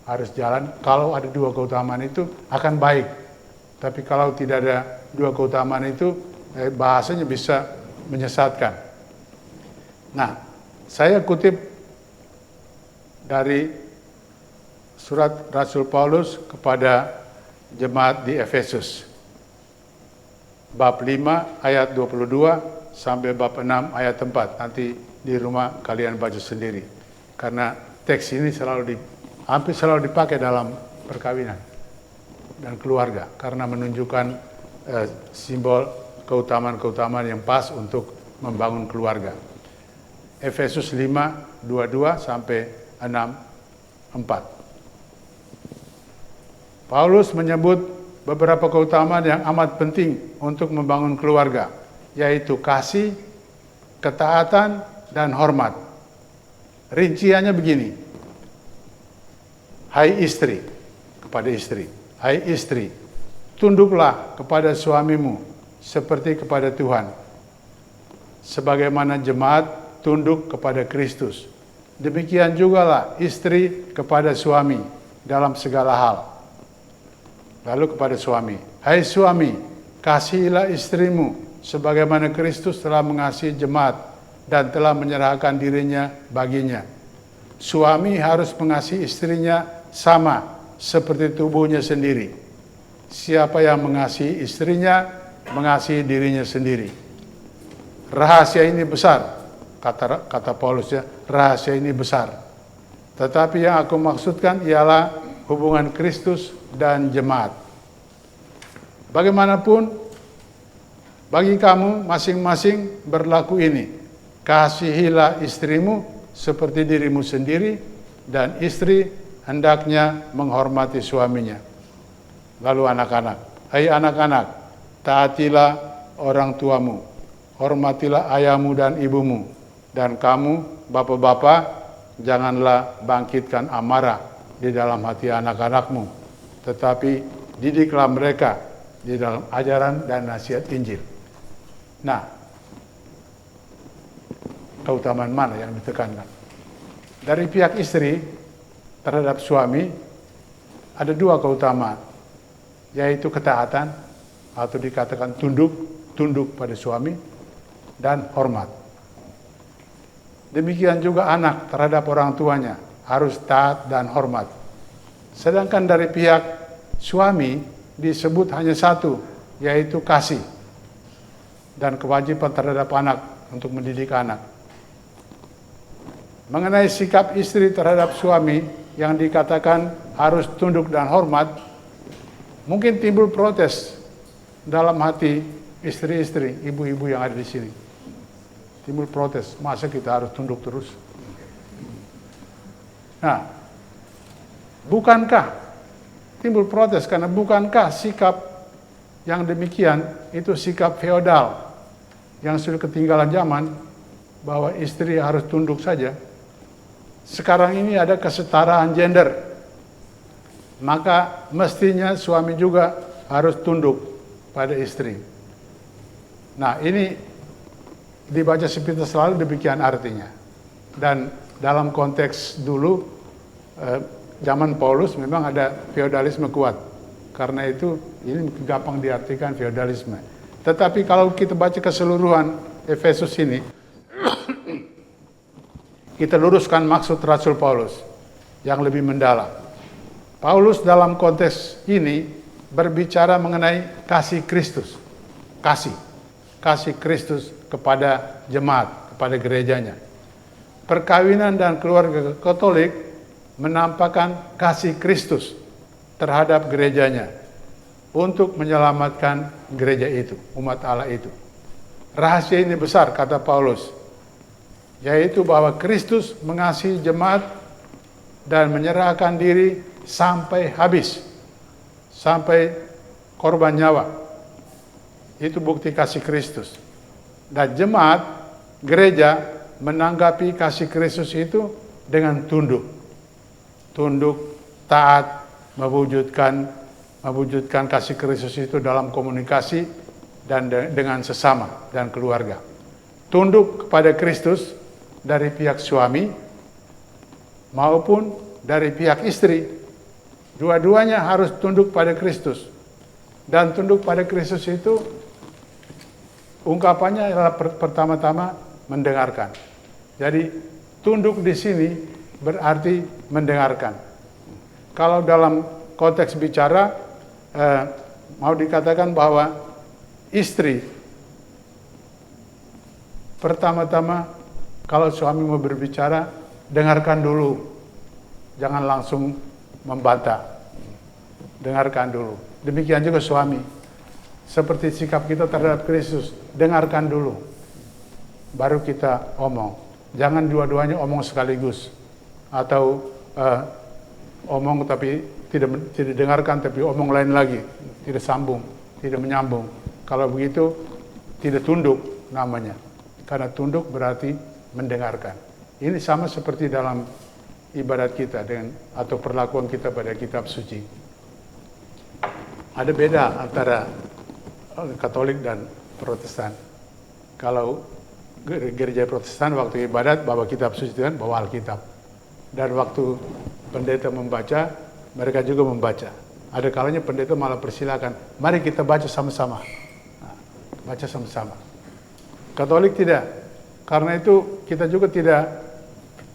Harus jalan. Kalau ada dua keutamaan itu akan baik. Tapi kalau tidak ada dua keutamaan itu, bahasanya bisa menyesatkan. Nah, saya kutip dari surat Rasul Paulus kepada jemaat di Efesus. Bab 5 ayat 22 sampai bab 6 ayat 4. Nanti di rumah kalian baca sendiri. Karena teks ini hampir selalu dipakai dalam perkawinan dan keluarga. Karena menunjukkan simbol keutamaan-keutamaan yang pas untuk membangun keluarga. Efesus 5, 22 sampai 6, 4. Paulus menyebut beberapa keutamaan yang amat penting untuk membangun keluarga, yaitu kasih, ketaatan, dan hormat. Rinciannya begini. Hai istri, kepada istri. Hai istri, tunduklah kepada suamimu seperti kepada Tuhan. Sebagaimana jemaat tunduk kepada Kristus. Demikian jugalah istri kepada suami dalam segala hal. Lalu kepada suami, hai suami, kasihilah istrimu sebagaimana Kristus telah mengasihi jemaat dan telah menyerahkan dirinya baginya. Suami harus mengasihi istrinya sama seperti tubuhnya sendiri. Siapa yang mengasihi istrinya, mengasihi dirinya sendiri. Rahasia ini besar, kata Paulus ya, rahasia ini besar. Tetapi yang aku maksudkan ialah hubungan Kristus dan jemaat. Bagaimanapun, bagi kamu masing-masing berlaku ini. Kasihilah istrimu seperti dirimu sendiri, dan istri hendaknya menghormati suaminya. Lalu anak-anak, hai anak-anak, taatilah orang tuamu, hormatilah ayahmu dan ibumu, dan kamu, bapak-bapak, janganlah bangkitkan amarah di dalam hati anak-anakmu, tetapi didiklah mereka di dalam ajaran dan nasihat Injil. Nah, keutamaan mana yang ditekankan? Dari pihak istri terhadap suami ada dua keutamaan, yaitu ketaatan atau dikatakan tunduk pada suami, dan hormat. Demikian juga anak terhadap orang tuanya harus taat dan hormat. Sedangkan dari pihak suami disebut hanya satu, yaitu kasih dan kewajiban terhadap anak untuk mendidik anak. Mengenai sikap istri terhadap suami yang dikatakan harus tunduk dan hormat, mungkin timbul protes dalam hati istri-istri, ibu-ibu yang ada di sini. Timbul protes, masa kita harus tunduk terus? Nah, bukankah timbul protes karena bukankah sikap yang demikian itu sikap feodal yang sudah ketinggalan zaman, bahwa istri harus tunduk saja? Sekarang ini ada kesetaraan gender, maka mestinya suami juga harus tunduk pada istri. Nah, ini dibaca sepintas selalu demikian artinya. Dan dalam konteks dulu, zaman Paulus memang ada feodalisme kuat. Karena itu ini gampang diartikan feodalisme. Tetapi kalau kita baca keseluruhan Efesus ini, kita luruskan maksud Rasul Paulus. yang lebih mendalam. Paulus dalam konteks ini berbicara mengenai kasih Kristus. Kasih Kristus kepada jemaat, kepada gerejanya. Perkawinan dan keluarga Katolik menampakkan kasih Kristus terhadap gerejanya untuk menyelamatkan gereja itu, umat Allah itu. Rahasia ini besar, kata Paulus, yaitu bahwa Kristus mengasihi jemaat dan menyerahkan diri sampai habis, sampai korban nyawa. Itu bukti kasih Kristus. Dan jemaat, gereja menanggapi kasih Kristus itu dengan tunduk. Tunduk, taat, mewujudkan kasih Kristus itu dalam komunikasi dan dengan sesama dan keluarga. Tunduk kepada Kristus dari pihak suami maupun dari pihak istri. Dua-duanya harus tunduk pada Kristus. Dan tunduk pada Kristus itu ungkapannya adalah pertama-tama mendengarkan. Jadi tunduk di sini berarti mendengarkan. Kalau dalam konteks bicara mau dikatakan bahwa istri pertama-tama kalau suami mau berbicara, dengarkan dulu. Jangan langsung membantah. Dengarkan dulu. Demikian juga suami. Seperti sikap kita terhadap Kristus, dengarkan dulu. Baru kita omong. Jangan dua-duanya omong sekaligus. Atau omong tapi tidak dengarkan, tapi omong lain lagi. Tidak sambung, tidak menyambung. Kalau begitu, tidak tunduk namanya. Karena tunduk berarti mendengarkan. Ini sama seperti dalam ibadat kita atau perlakuan kita pada kitab suci. Ada beda antara Katolik dan Protestan. Kalau gereja Protestan waktu ibadat bawa kitab suci kan bawa Alkitab. Dan waktu pendeta membaca, mereka juga membaca. Ada kalanya pendeta malah persilakan, mari kita baca sama-sama. Nah, baca sama-sama. Katolik tidak. Karena itu kita juga tidak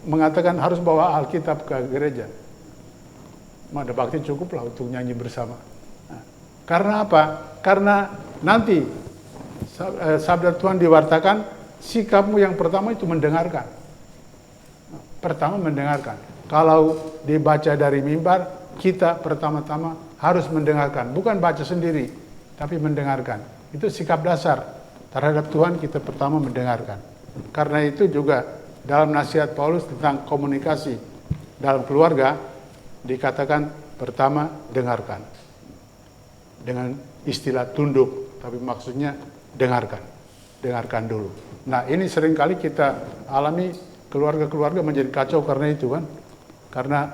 mengatakan harus bawa Alkitab ke gereja. Mada bakti cukuplah untuk nyanyi bersama. Nah, karena apa? Karena nanti sabda Tuhan diwartakan, sikapmu yang pertama itu mendengarkan. Pertama mendengarkan. Kalau dibaca dari mimbar, kita pertama-tama harus mendengarkan. Bukan baca sendiri, tapi mendengarkan. Itu sikap dasar terhadap Tuhan, kita pertama mendengarkan. Karena itu juga dalam nasihat Paulus tentang komunikasi dalam keluarga, dikatakan pertama dengarkan. Dengan istilah tunduk, tapi maksudnya dengarkan. Dengarkan dulu. Nah ini seringkali kita alami, keluarga-keluarga menjadi kacau karena itu kan. Karena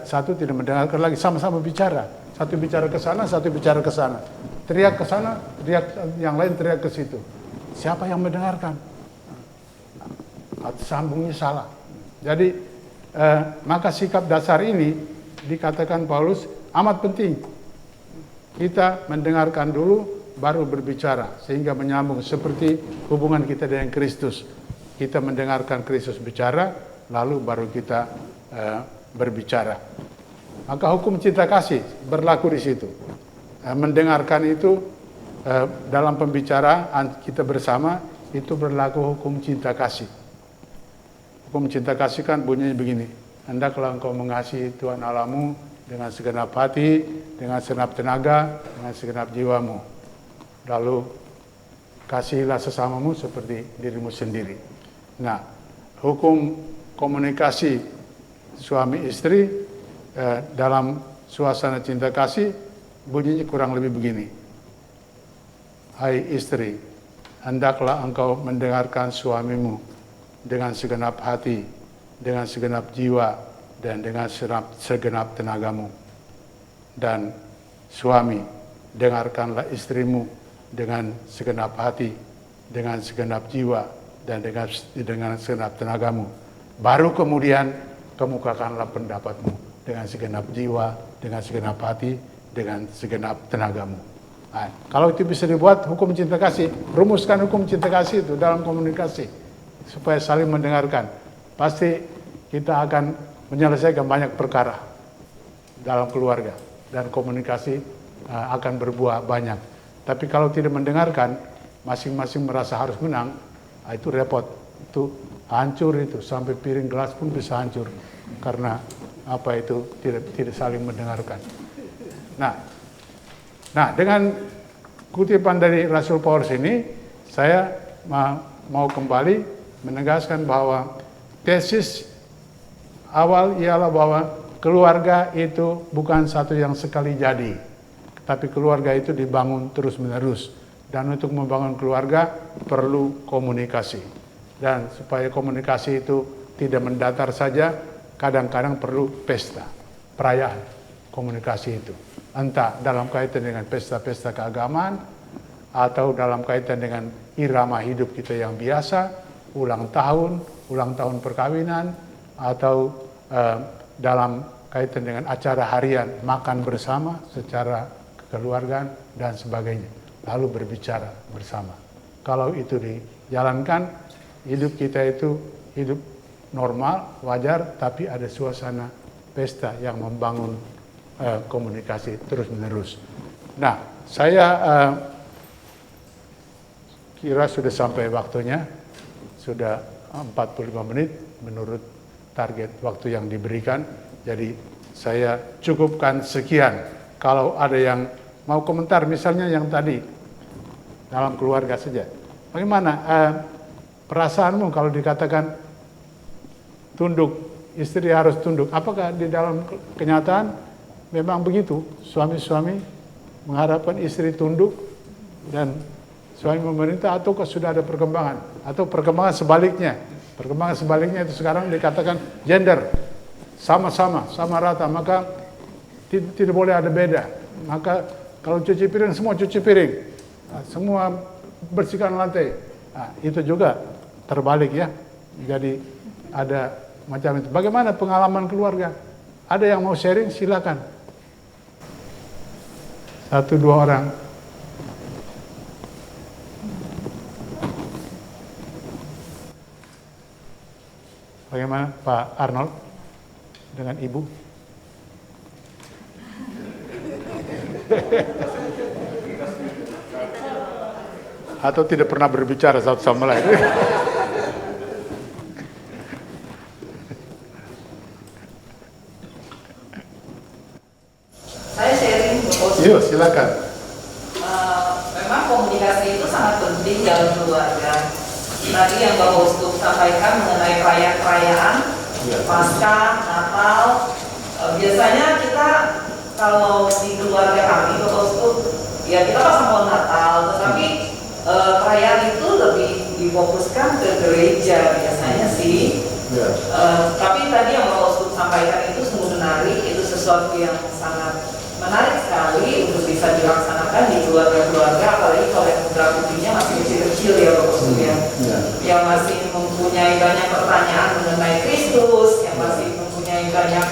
satu tidak mendengarkan lagi, sama-sama bicara. Satu bicara ke sana, satu bicara ke sana. Teriak ke sana, teriak yang lain teriak ke situ. Siapa yang mendengarkan? Sambungnya salah. Jadi maka sikap dasar ini dikatakan Paulus amat penting. Kita mendengarkan dulu baru berbicara sehingga menyambung seperti hubungan kita dengan Kristus. Kita mendengarkan Kristus bicara lalu baru kita berbicara. Maka hukum cinta kasih berlaku di situ. Mendengarkan itu dalam pembicaraan kita bersama itu berlaku hukum cinta kasih. Hukum cinta kasih kan bunyinya begini. Hendaklah engkau mengasihi Tuhan Allahmu dengan segenap hati, dengan segenap tenaga, dengan segenap jiwamu. Lalu kasihilah sesamamu seperti dirimu sendiri. Nah, hukum komunikasi suami istri dalam suasana cinta kasih bunyinya kurang lebih begini. Hai istri, hendaklah engkau mendengarkan suamimu dengan segenap hati, dengan segenap jiwa, dan dengan segenap tenagamu. Dan suami, dengarkanlah istrimu dengan segenap hati, dengan segenap jiwa, dan dengan segenap tenagamu. Baru kemudian kemukakanlah pendapatmu dengan segenap jiwa, dengan segenap hati, dengan segenap tenagamu. Nah, kalau itu bisa dibuat hukum cinta kasih, rumuskan hukum cinta kasih itu dalam komunikasi supaya saling mendengarkan. Pasti kita akan menyelesaikan banyak perkara dalam keluarga dan komunikasi akan berbuah banyak. Tapi kalau tidak mendengarkan, masing-masing merasa harus menang, itu repot, itu hancur itu, sampai piring gelas pun bisa hancur karena apa itu tidak saling mendengarkan. Nah, dengan kutipan dari Rasul Paulus ini, saya mau kembali menegaskan bahwa tesis awal ialah bahwa keluarga itu bukan satu yang sekali jadi, tapi keluarga itu dibangun terus-menerus. Dan untuk membangun keluarga perlu komunikasi. Dan supaya komunikasi itu tidak mendatar saja, kadang-kadang perlu pesta, perayaan komunikasi itu. Entah dalam kaitan dengan pesta-pesta keagamaan, atau dalam kaitan dengan irama hidup kita yang biasa, ulang tahun perkawinan, atau dalam kaitan dengan acara harian, makan bersama secara kekeluargaan dan sebagainya. Lalu berbicara bersama. Kalau itu dijalankan, hidup kita itu hidup normal, wajar, tapi ada suasana pesta yang membangun komunikasi terus-menerus. Nah, saya kira sudah sampai waktunya, sudah 45 menit menurut target waktu yang diberikan. Jadi saya cukupkan sekian. Kalau ada yang mau komentar, misalnya yang tadi dalam keluarga saja, bagaimana perasaanmu kalau dikatakan tunduk, istri harus tunduk? Apakah di dalam kenyataan memang begitu, suami-suami mengharapkan istri tunduk dan suami memerintah, ataukah sudah ada perkembangan? Atau perkembangan sebaliknya? Perkembangan sebaliknya itu sekarang dikatakan gender, sama-sama, sama rata, maka tidak boleh ada beda. Maka kalau cuci piring, semua cuci piring, semua bersihkan lantai. Nah, itu juga terbalik ya. Jadi ada macam itu. Bagaimana pengalaman keluarga? Ada yang mau sharing? Silakan. 1-2 orang. Bagaimana Pak Arnold dengan Ibu? Atau tidak pernah berbicara satu sama lain? Saya sharing. Yuk, silakan. Memang komunikasi itu sangat penting dalam keluarga. Tadi yang Bapak Uskup sampaikan mengenai perayaan-perayaan, Paskah, Natal, biasanya kita kalau di keluarga kami, Bapak Uskup, ya kita pas mau Natal, tetapi perayaan itu lebih difokuskan ke gereja biasanya sih. Tapi tadi yang Bapak Uskup sampaikan itu sungguh menarik, itu sesuatu yang sangat menarik sekali untuk bisa dilaksanakan di keluarga-keluarga, apalagi kalau yang putra putrinya masih kecil-kecil ya Bapak Uskup ya, yang masih mempunyai banyak pertanyaan mengenai Kristus, yang masih mempunyai banyak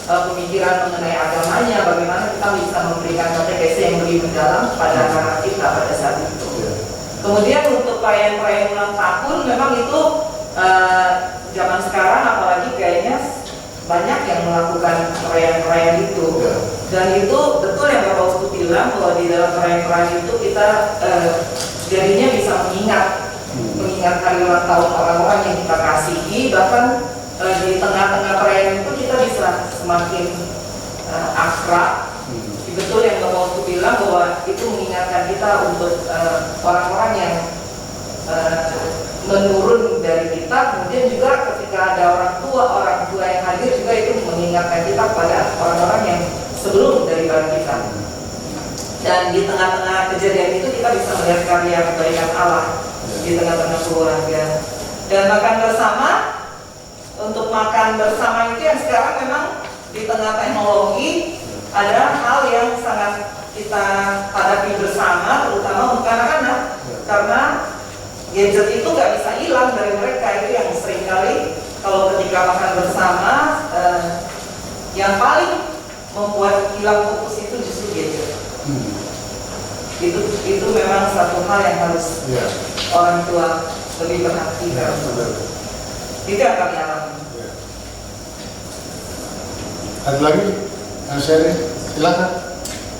pemikiran mengenai agamanya, bagaimana kita bisa memberikan katekese yang lebih mendalam kepada anak kita pada saat itu. Kemudian untuk perayaan-perayaan ulang tahun, memang itu zaman sekarang apalagi kayaknya banyak yang melakukan perayaan-perayaan itu. Dan itu betul yang Bapak Uskup bilang bahwa di dalam perayaan-perayaan itu kita jadinya bisa mengingat hari ulang tahun orang-orang yang kita kasihi, bahkan di tengah-tengah perayaan itu kita bisa semakin akrab. Betul yang Bapak Uskup bilang bahwa itu mengingatkan kita untuk orang-orang yang menurun dari kita, kemudian juga ketika ada orang tua yang hadir juga itu mengingatkan kita pada orang-orang yang sebelum daripada kita. Dan di tengah-tengah kejadian itu kita bisa melihat karya kebaikan Allah di tengah-tengah keluarga. Dan makan bersama, untuk makan bersama itu yang sekarang memang di tengah teknologi ada hal yang sangat kita hadapi bersama, terutama untuk anak-anak, karena gadget itu nggak bisa hilang dari mereka. Itu yang seringkali kalau ketika makan bersama yang paling membuat hilang fokus itu justru gadget. Itu memang satu hal yang harus orang tua lebih perhatikan. Itu yang kami alami. Ada lagi? Share, silakan.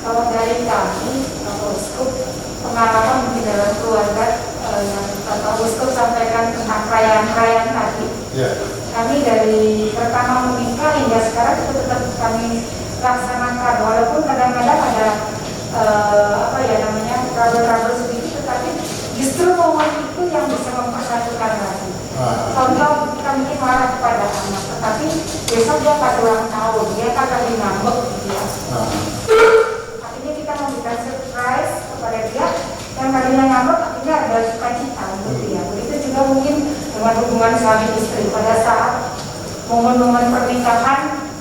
Kalau dari kami, Bapak Uskup, pengalaman mungkin dalam keluarga yang Bapak Uskup sampaikan tentang perayaan-perayaan tadi. Ya. Kami dari pertama menikah hingga sekarang itu tetap kami laksanakan, walaupun kadang-kadang ada trouble-trouble sedikit, tetapi justru momen itu yang bisa mempersatukan lagi. Contoh, kita mungkin marah kepada anak, tetapi besok dia pas ulang tahun, dia kan lagi ngambek gitu ya. Akhirnya kita memberikan surprise kepada dia, yang tadinya ngambek akhirnya ada sukacita untuk dia. Begitu juga mungkin dengan hubungan suami istri pada saat momen-momen pernikahan,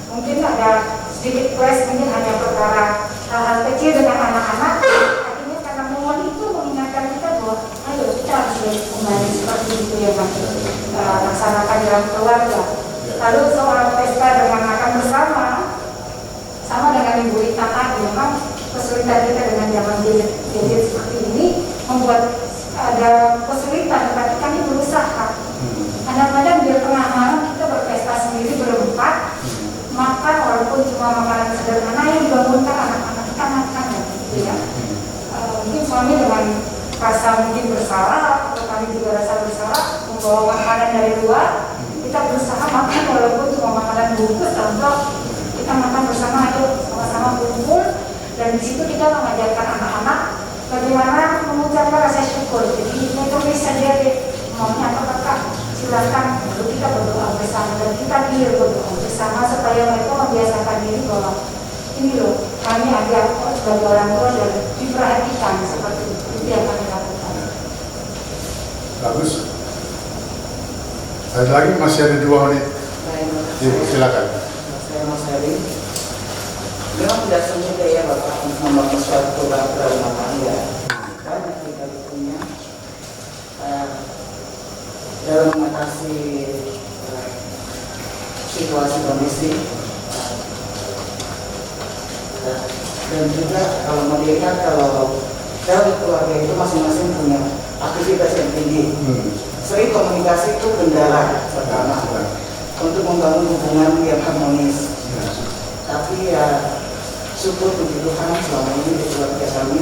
mungkin ada sedikit quest, mungkin hanya perkara hal-hal kecil dengan anak-anak. Akhirnya karena momen itu mengingatkan kita bahwa ayo kita harus kembali seperti itu ya Pak, laksanakan dalam keluarga. Lalu soal pesta dengan makan bersama, sama dengan Ibu Rita tadi, memang kesulitan kita dengan zaman gadget seperti ini membuat ada kesulitan, tetapi kami berusaha. Kadang-kadang dia tengah malam kita berpesta sendiri berempat, makan walaupun cuma makanan sederhana yang dibangunkan anak-anak kita makan gitu ya. Mungkin suami dengan rasa mungkin bersalah, atau kami juga rasa bersalah membawa makanan dari luar, kita berusaha makan walaupun cuma makanan bungkus, contoh kita makan bersama, ayo sama-sama kumpul, dan di situ kita mengajarkan anak-anak bagaimana mengucapkan rasa syukur. Jadi itu bisa jadi maunya apa kakak, silakan, lalu kita berdoa bersama dan kita berdoa bersama supaya mereka membiasakan diri bahwa ini loh, kami ada sebagai orang tua dan diperhatikan seperti itu yang kami lakukan. Bagus. Ada lagi, masih ada 2 menit. Ibu, silakan. Saya mau sharing. Memang tidak semudah ya Bapak untuk membangun suatu bangsa rumah tangga. Banyak kita punya dalam mengatasi situasi kondisi, dan juga kalau melihat kalau dalam keluarga itu masing-masing punya aktivitas yang tinggi. Sering komunikasi itu kendala pertama untuk membangun hubungan yang harmonis. Tapi ya syukur puji Tuhan selama ini di keluarga kami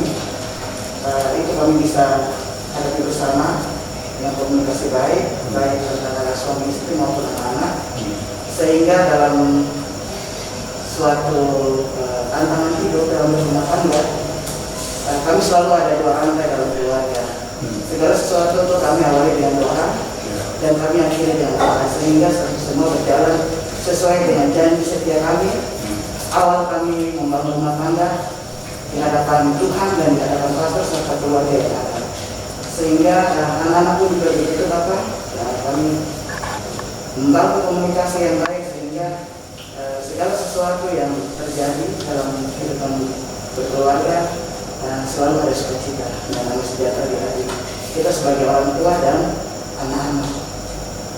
itu kami bisa hadapi bersama dengan komunikasi baik antara suami istri maupun anak-anak, sehingga dalam suatu tantangan hidup dalam rumah tangga kami selalu ada doa rantai dalam keluarga. Segala sesuatu itu kami awali dengan doa dan kami akhiri dengan doa, sehingga semua berjalan sesuai dengan janji setia kami. Awal kami membangun rumah tangga di hadapan Tuhan dan di hadapan pastor serta keluarga yang ada, sehingga anak-anak pun juga begitu Bapak. Kami membangun komunikasi yang baik sehingga segala sesuatu yang terjadi dalam kehidupan berkeluarga selalu ada sukacita dan damai sejahtera di hati kita sebagai orang tua dan anak-anak.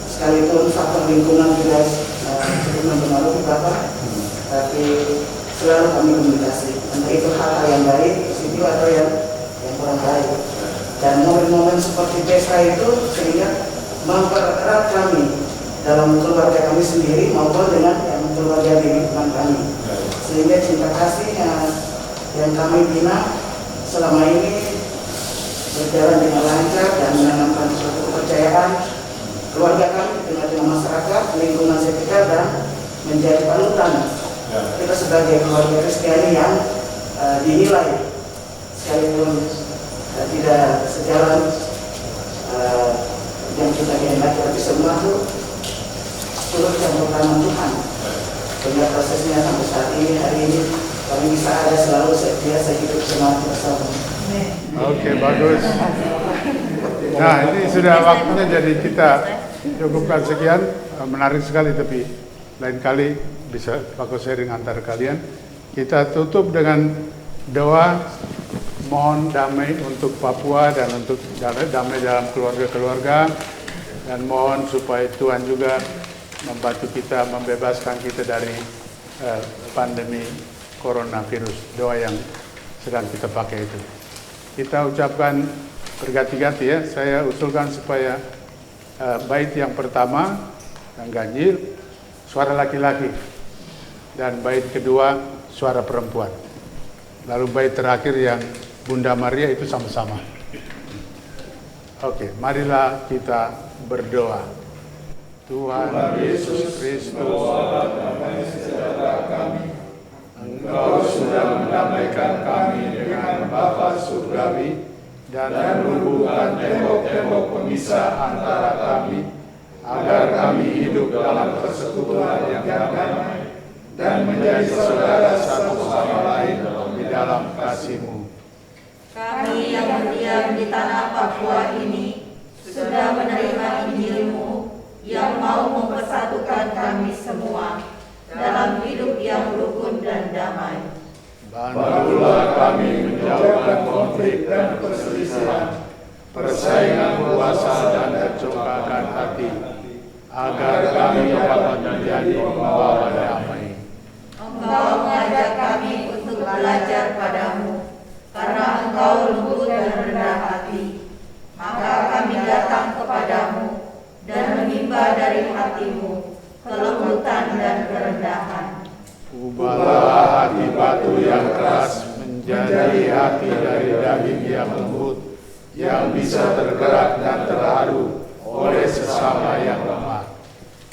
Sekalipun faktor lingkungan juga cukup mempengaruhi Bapak, tapi selalu kami komunikasi, entah itu hal yang baik, positif atau yang kurang baik. Dan momen-momen seperti pesta itu sehingga mempererat kami dalam keluarga kami sendiri maupun dengan keluarga di lingkungan kami, sehingga cinta kasih yang kami bina selama ini berjalan dengan lancar dan menanamkan suatu kepercayaan keluarga kami dengan masyarakat, lingkungan sekitar, dan menjadi panutan kita sebagai keluarga Kristiani yang dinilai sekalipun tidak sejalan yang kita kehendaki, tapi semua itu turut campur tangan Tuhan. Sehingga prosesnya sampai saat ini, hari ini kami bisa ada selalu biasa hidup bersama. Oke, bagus. Nah, ini sudah waktunya, jadi kita cukupkan sekian. Menarik sekali, tapi lain kali bisa pakai sharing antar kalian. Kita tutup dengan doa mohon damai untuk Papua dan untuk damai dalam keluarga-keluarga, dan mohon supaya Tuhan juga membantu kita, membebaskan kita dari pandemi coronavirus. Doa yang sedang kita pakai itu. Kita ucapkan berganti-ganti ya. Saya usulkan supaya bait yang pertama yang ganjil suara laki-laki, dan bait kedua suara perempuan. Lalu bait terakhir yang Bunda Maria itu sama-sama. Oke, marilah kita berdoa. Tuhan Yesus Kristus, damai sejahtera kami, Engkau sudah mendamaikan kami dengan Bapa surgawi dan menumbuhkan tembok-tembok pemisah antara kami, agar kami hidup dalam persekutuan yang damai dan menjadi saudara satu sama lain di dalam kasih-Mu. Kami yang berdiam di tanah Papua ini sudah menerima Injil-Mu yang mau mempersatukan kami semua dalam hidup yang rukun dan damai. Bantulah kami menjauhkan konflik dan perselisihan, persaingan kuasa dan kecongkakan hati, agar kami dapat menjadi pembawa damai. Engkau mengajak kami untuk belajar padamu, karena Engkau lembut dan rendah hati. Maka kami datang kepadamu dan menimba dari hati-Mu kelembutan dan kerendahan. Ubahlah hati batu yang keras menjadi hati dari daging yang lembut, yang bisa tergerak dan terharu oleh sesama yang lemah.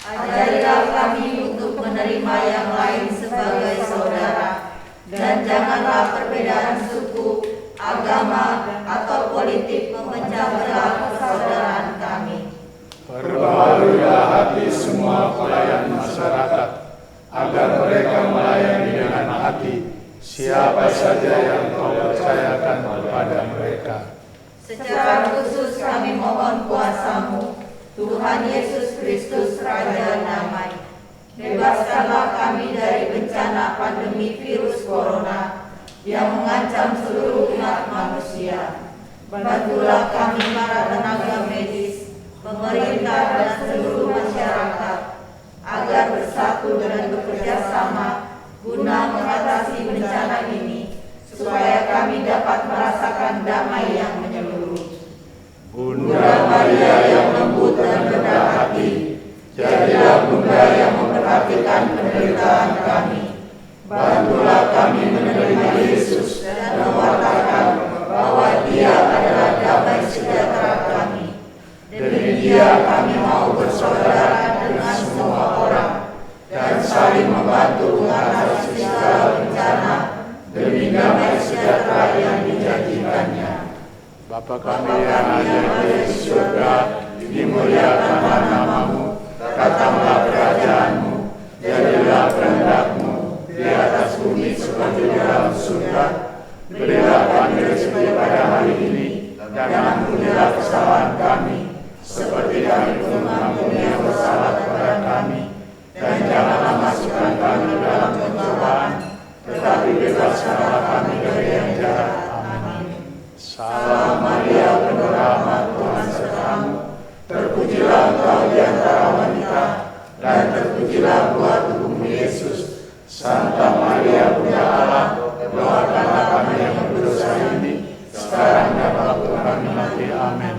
Ajarilah kami untuk menerima yang lain sebagai saudara, dan janganlah perbedaan suku, agama, atau politik memecah belah persaudaraan kami. Perbaharuilah hati semua pelayan masyarakat, agar mereka melayani dengan hati siapa saja yang Kau percayakan kepada mereka. Secara khusus kami mohon kuasa-Mu, Tuhan Yesus Kristus Raja Damai. Bebaskanlah kami dari bencana pandemi virus corona yang mengancam seluruh umat manusia. Bantulah kami para tenaga medis, pemerintah dan seluruh masyarakat agar bersatu dan bekerja sama guna mengatasi bencana ini, supaya kami dapat merasakan damai yang menyeluruh. Bunda Maria yang lembut dan rendah hati, jadilah Bunda yang memperhatikan penderitaan kami. Bantulah kami menerima Yesus dan mewartakan bahwa Dia adalah damai sejahtera kami. Demi Dia kami mau bersaudara dengan semua orang dan saling membantu mengatasi segala bencana demi damai sejahtera yang dijanjikannya. Bapa kami yang ada di surga, dimuliakanlah nama-Mu, datanglah kerajaan-Mu, jadilah kehendak-Mu di atas bumi seperti di dalam surga. Berilah kami rezeki pada hari ini, dan ampunilah kesalahan kami, seperti kami pun mengampuni yang bersalah kepada kami. Dan janganlah masukkan kami ke dalam pencobaan, tetapi bebaskanlah kami dari yang jahat. Amin. Salam Maria, penuh rahmat, Tuhan serta-Mu. Terpujilah Engkau di antara wanita, dan terpujilah buah tubuh-Mu Yesus. Santa Maria, Bunda Allah, doakanlah kami yang berdosa ini, sekarang dan waktu kami mati. Amin.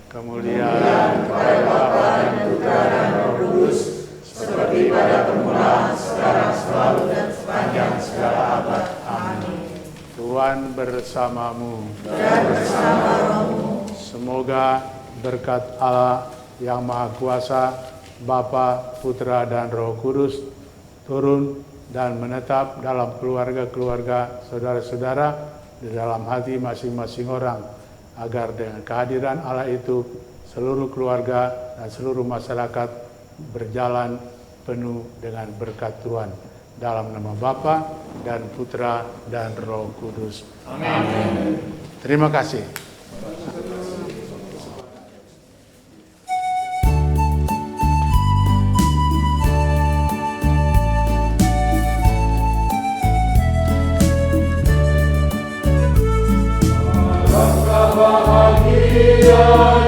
Kemuliaan kepada Bapa dan Putra dan Roh Kudus, seperti pada permulaan, sekarang, selalu, dan sepanjang segala abad. Amin. Tuhan bersama-Mu Dan bersama roh-Mu, semoga berkat Allah yang Maha Kuasa, Bapa, Putra, dan Roh Kudus turun dan menetap dalam keluarga-keluarga saudara-saudara di dalam hati masing-masing orang, agar dengan kehadiran Allah itu seluruh keluarga dan seluruh masyarakat berjalan penuh dengan berkat Tuhan. Dalam nama Bapa dan Putra dan Roh Kudus. Amin. Terima kasih. Bahagia